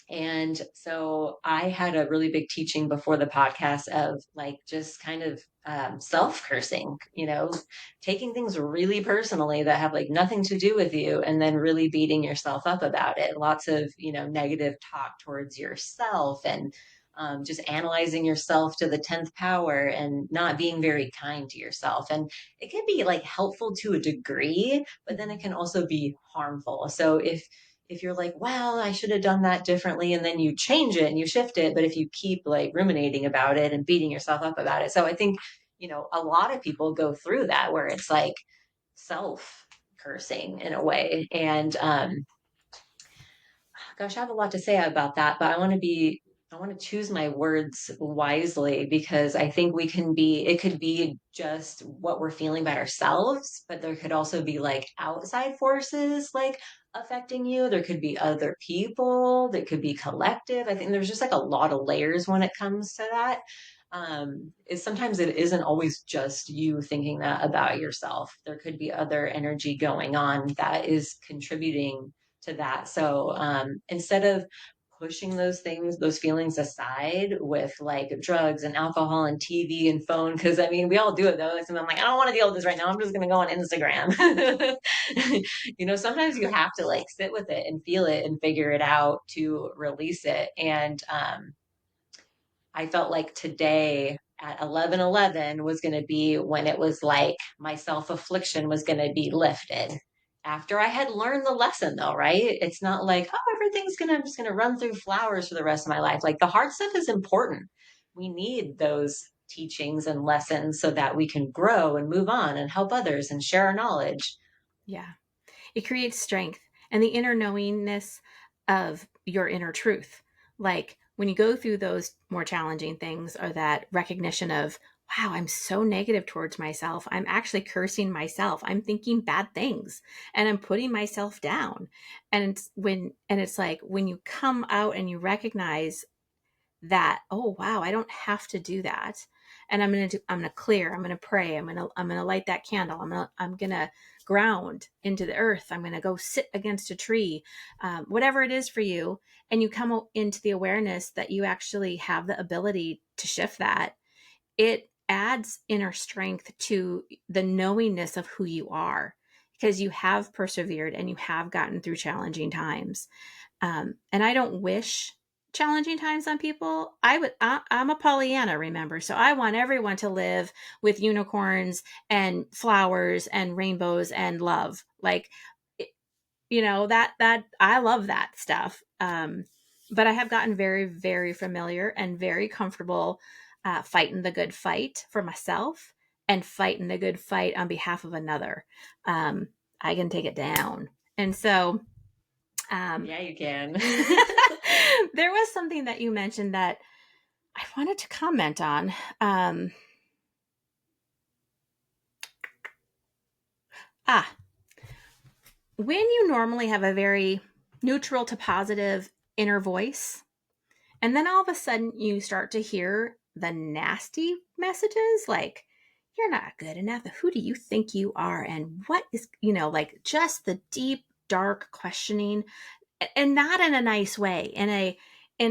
And so I had a really big teaching before the podcast of like just kind of self cursing, taking things really personally that have like nothing to do with you and then really beating yourself up about it. Lots of, negative talk towards yourself and just analyzing yourself to the 10th power and not being very kind to yourself. And it can be like helpful to a degree, but then it can also be harmful. So if you're like, well, I should have done that differently, and then you change it and you shift it, but if you keep like ruminating about it and beating yourself up about it. So I think, a lot of people go through that where it's like self cursing in a way. And gosh, I have a lot to say about that, but I want to choose my words wisely because I think it could be just what we're feeling by ourselves, but there could also be like outside forces like affecting you. There could be other people, that could be collective. I think there's just like a lot of layers when it comes to that. Sometimes it isn't always just you thinking that about yourself. There could be other energy going on that is contributing to that. So instead of pushing those feelings aside with like drugs and alcohol and TV and phone, because I mean, we all do it though. And I'm like, I don't want to deal with this right now. I'm just going to go on Instagram. Sometimes you have to like sit with it and feel it and figure it out to release it. And I felt like today at 11:11 was going to be when it was like my self affliction was going to be lifted. After I had learned the lesson, though, right? It's not like, oh, I'm just going to run through flowers for the rest of my life. Like the hard stuff is important. We need those teachings and lessons so that we can grow and move on and help others and share our knowledge. Yeah. It creates strength and the inner knowingness of your inner truth. Like when you go through those more challenging things or that recognition of, wow, I'm so negative towards myself. I'm actually cursing myself. I'm thinking bad things and I'm putting myself down. And it's like when you come out and you recognize that, oh wow, I don't have to do that. And I'm gonna clear, I'm gonna pray, I'm gonna light that candle, I'm gonna ground into the earth, I'm gonna go sit against a tree, whatever it is for you. And you come into the awareness that you actually have the ability to shift that. It adds inner strength to the knowingness of who you are, because you have persevered and you have gotten through challenging times. And I don't wish challenging times on people, I'm a Pollyanna, remember? So I want everyone to live with unicorns and flowers and rainbows and love. Like, that I love that stuff. But I have gotten very, very familiar and very comfortable fighting the good fight for myself and fighting the good fight on behalf of another. I can take it down. And so, um, Yeah, you can. there was something that you mentioned that I wanted to comment on. Um, ah, when you normally have a very neutral to positive inner voice, and then all of a sudden you start to hear the nasty messages like, you're not good enough. Who do you think you are? And what is, like just the deep, dark questioning, and not in a nice way, in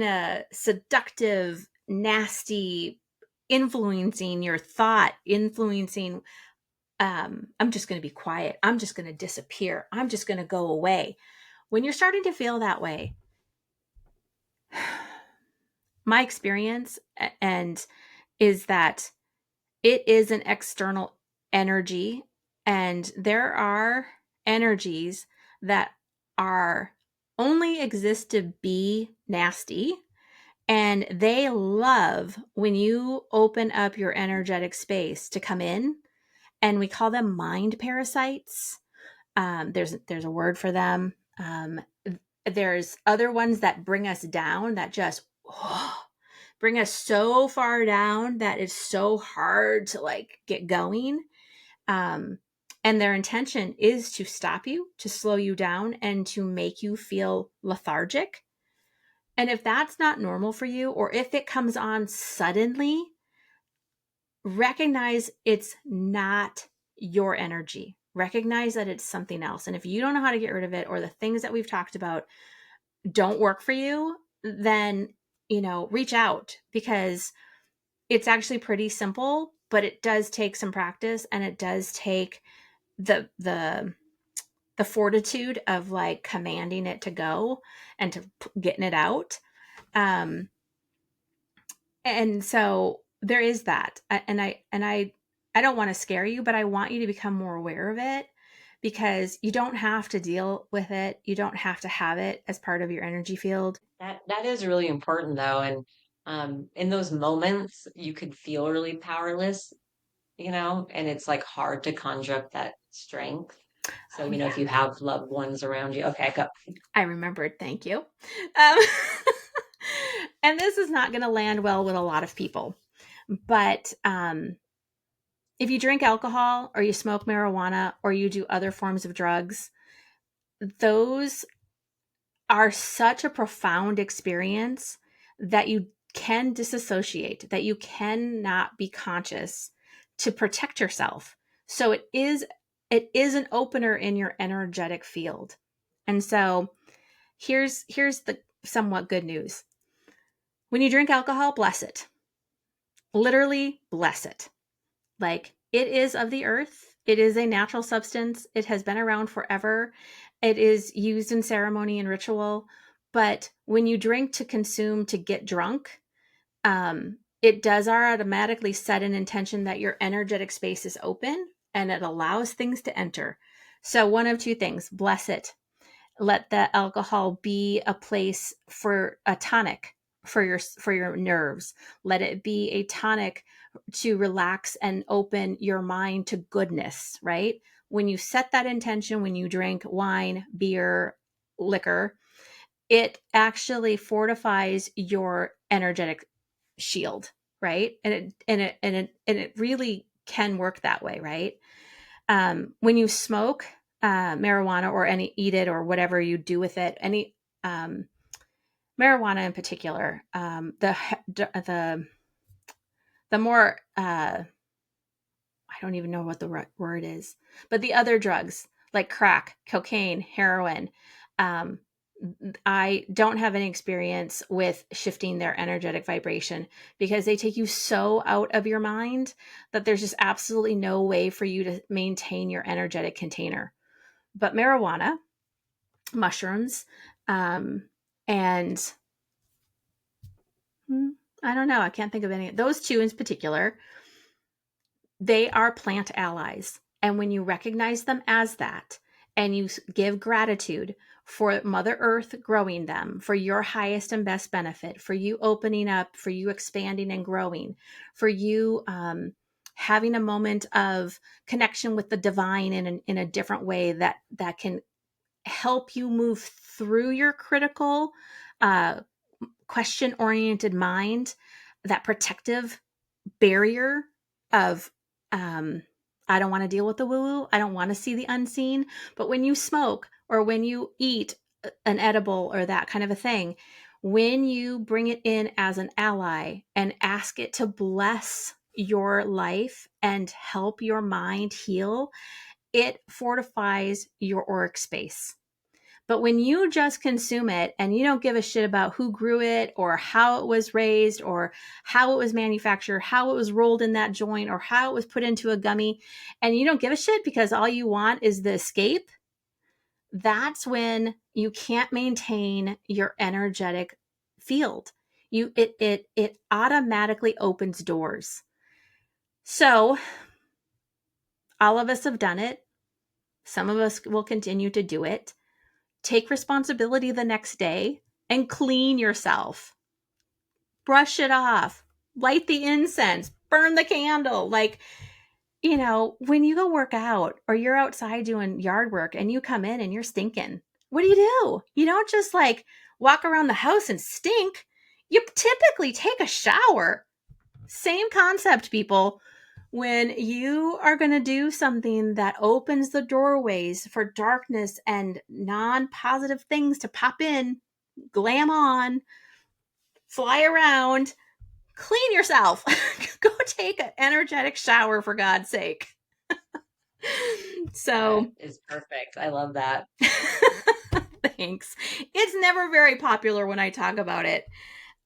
a seductive, nasty, influencing your thought, influencing, I'm just going to be quiet. I'm just going to disappear. I'm just going to go away. When you're starting to feel that way, my experience and is that it is an external energy, and there are energies that are only exist to be nasty, and they love when you open up your energetic space to come in, and we call them mind parasites. There's a word for them. There's other ones that bring us down, that just bring us so far down that it's so hard to like get going. Um, and their intention is to stop you, to slow you down, and to make you feel lethargic. And if that's not normal for you, or if it comes on suddenly, recognize it's not your energy. Recognize that it's something else. And if you don't know how to get rid of it, or the things that we've talked about don't work for you, then, reach out, because it's actually pretty simple, but it does take some practice, and it does take the fortitude of like commanding it to go and to getting it out. Um, and so there is that. And I don't want to scare you, but I want you to become more aware of it, because you don't have to deal with it. You don't have to have it as part of your energy field. That is really important though. And in those moments, you could feel really powerless, and it's like hard to conjure up that strength. So, Oh if yeah, you have loved ones around you, okay, go. I remembered. Thank you. Um, and this is not going to land well with a lot of people, but if you drink alcohol, or you smoke marijuana, or you do other forms of drugs, those are such a profound experience that you can disassociate, that you cannot be conscious to protect yourself. So it is an opener in your energetic field. And so here's the somewhat good news. When you drink alcohol, bless it. Literally bless it. Like, it is of the earth. It is a natural substance. It has been around forever. It is used in ceremony and ritual. But when you drink to consume, to get drunk, it does automatically set an intention that your energetic space is open, and it allows things to enter. So one of two things: bless it. Let the alcohol be a place for a tonic for your nerves. Let it be a tonic to relax and open your mind to goodness, right? When you set that intention, when you drink wine, beer, liquor, it actually fortifies your energetic shield, right? And it really can work that way, right? When you smoke marijuana, or eat it, or whatever you do with it, any um, marijuana in particular, the more I don't even know what the right word is, but the other drugs like crack, cocaine, heroin, um, I don't have any experience with shifting their energetic vibration, because they take you so out of your mind that there's just absolutely no way for you to maintain your energetic container. But marijuana, mushrooms, and I don't know. I can't think of any. Those two in particular, they are plant allies. And when you recognize them as that, and you give gratitude for Mother Earth growing them for your highest and best benefit, for you opening up, for you expanding and growing, for you having a moment of connection with the divine in a different way that can help you move through your critical, uh, question oriented mind, that protective barrier of, um, I don't want to deal with the woo woo. I don't want to see the unseen. But when you smoke or when you eat an edible or that kind of a thing, when you bring it in as an ally and ask it to bless your life and help your mind heal, it fortifies your auric space. But when you just consume it and you don't give a shit about who grew it or how it was raised or how it was manufactured, how it was rolled in that joint or how it was put into a gummy, and you don't give a shit because all you want is the escape, that's when you can't maintain your energetic field. It automatically opens doors. So all of us have done it. Some of us will continue to do it. Take responsibility the next day and clean yourself. Brush it off. Light the incense. Burn the candle. Like, when you go work out or you're outside doing yard work and you come in and you're stinking, what do? You don't just like walk around the house and stink. You typically take a shower. Same concept, people. When you are going to do something that opens the doorways for darkness and non-positive things to pop in, glam on, fly around, clean yourself. Go take an energetic shower, for God's sake. That So, is perfect. I love that. thanks. It's never very popular when I talk about it.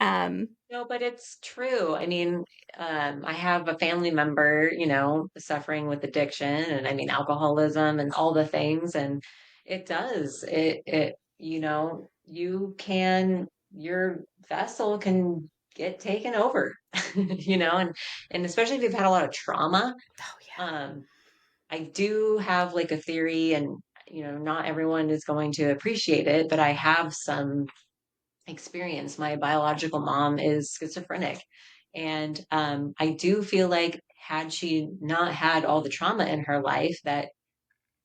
Um, No, but it's true. I mean, I have a family member, suffering with addiction and I mean alcoholism and all the things. And it does. Your vessel can get taken over, and especially if you've had a lot of trauma. oh, yeah. Um, I do have like a theory, and not everyone is going to appreciate it, but I have some experience. My biological mom is schizophrenic. And I do feel like had she not had all the trauma in her life, that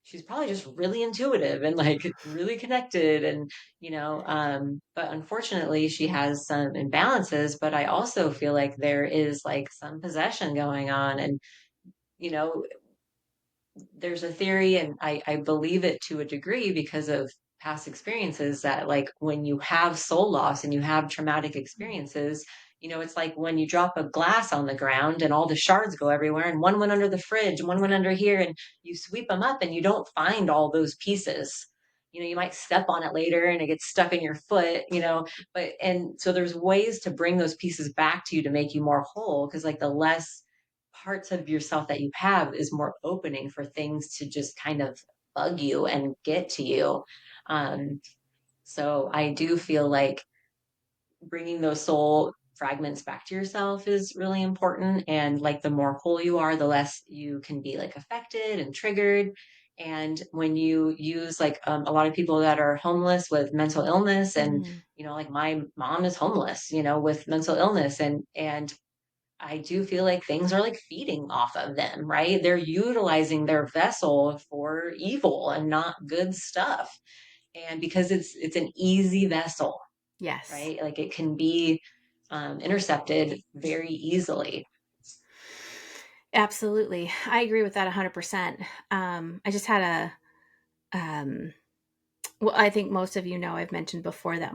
she's probably just really intuitive and like really connected. And, but unfortunately, she has some imbalances. But I also feel like there is like some possession going on. And, you know, there's a theory, and I believe it to a degree because of past experiences, that like when you have soul loss and you have traumatic experiences, it's like when you drop a glass on the ground and all the shards go everywhere, and one went under the fridge and one went under here, and you sweep them up and you don't find all those pieces. You might step on it later and it gets stuck in your foot, and so there's ways to bring those pieces back to you to make you more whole, because like the less parts of yourself that you have is more opening for things to just kind of bug you and get to you. Um, so I do feel like bringing those soul fragments back to yourself is really important. And like the more whole you are, the less you can be like affected and triggered. And when you use like a lot of people that are homeless with mental illness, and Mm, like my mom is homeless, with mental illness, and I do feel like things are like feeding off of them, right? They're utilizing their vessel for evil and not good stuff. And because it's an easy vessel, yes. right? Like it can be intercepted very easily. Absolutely. I agree with that 100%. I just had well, I think most of I've mentioned before that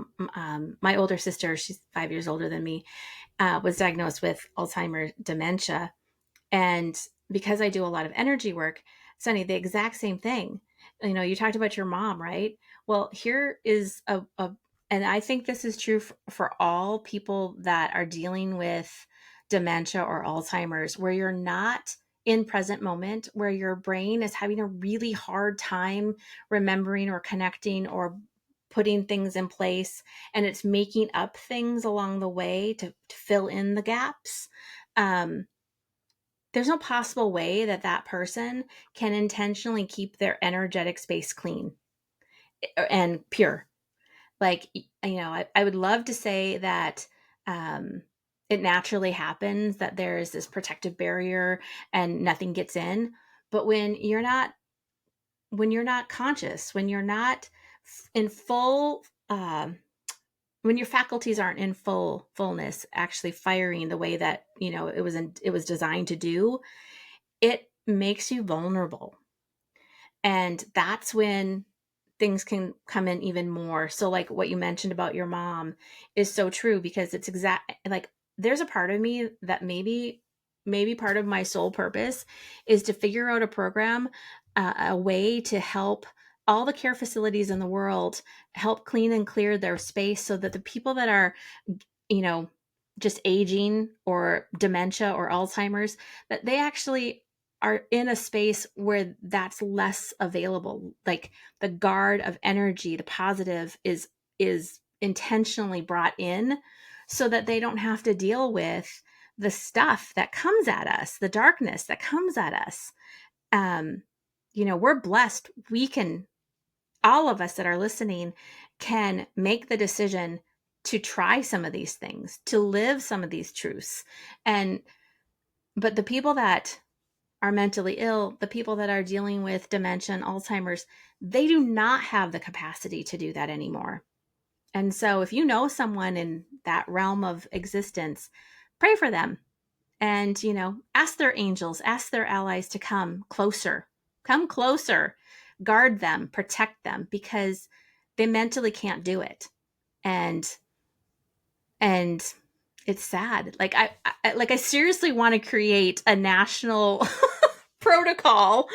my older sister, she's 5 years older than me, was diagnosed with Alzheimer's dementia. And because I do a lot of energy work, Sunny, the exact same thing. You talked about your mom, right? Well, here is and I think this is true for all people that are dealing with dementia or Alzheimer's, where you're not in present moment, where your brain is having a really hard time remembering or connecting or putting things in place, and it's making up things along the way to fill in the gaps. There's no possible way that that person can intentionally keep their energetic space clean and pure. Like, I would love to say that it naturally happens, that there's this protective barrier and nothing gets in. But when you're not conscious, when you're not in full, when your faculties aren't in fullness, actually firing the way that it was designed to do, it makes you vulnerable. And that's when things can come in even more. So like what you mentioned about your mom is so true, because it's like there's a part of me that maybe part of my soul purpose is to figure out a program, a way to help all the care facilities in the world help clean and clear their space, so that the people that are, you know, just aging or dementia or Alzheimer's, that they actually are in a space where that's less available. Like the guard of energy, the positive is intentionally brought in, so that they don't have to deal with the stuff that comes at us, the darkness that comes at us. We're blessed. We can, all of us that are listening, can make the decision to try some of these things, to live some of these truths. But the people that are mentally ill, the people that are dealing with dementia and Alzheimer's, they do not have the capacity to do that anymore. And so if you know someone in that realm of existence, pray for them, and, ask their angels, ask their allies to come closer, guard them, protect them, because they mentally can't do it. And it's sad. Like I seriously want to create a national protocol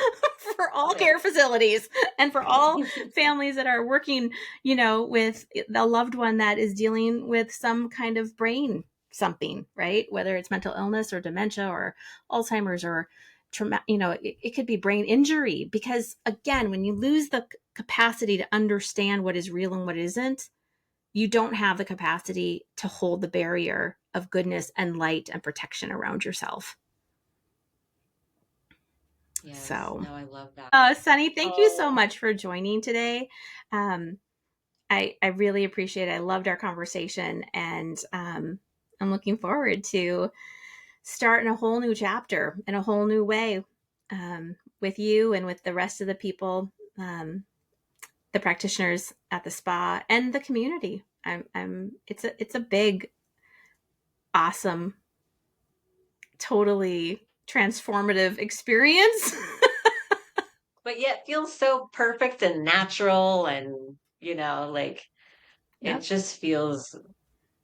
for all Love care it. facilities and for all families that are working, with a loved one that is dealing with some kind of brain something, right? Whether it's mental illness or dementia or Alzheimer's or trauma, it could be brain injury. Because again, when you lose the capacity to understand what is real and what isn't, you don't have the capacity to hold the barrier of goodness and light and protection around yourself. Yes, So, no, I love that. Sunnie, thank you so Oh, much for joining today. Um, I really appreciate it. I loved our conversation, and I'm looking forward to starting a whole new chapter in a whole new way, with you and with the rest of the people, the practitioners at the spa and the community. It's a big, awesome, totally transformative experience. but yet feels so perfect and natural, and like it Yep. just feels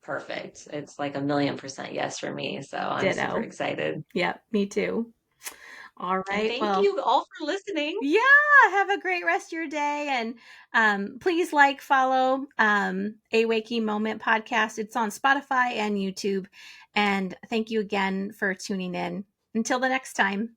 perfect. It's like a million percent yes for me. So I'm super Ditto. excited. Yep. Me too. All And right. thank Well, you all for listening. yeah. Have a great rest of your day. And please follow A Waking Moment podcast. It's on Spotify and YouTube. And thank you again for tuning in. Until the next time.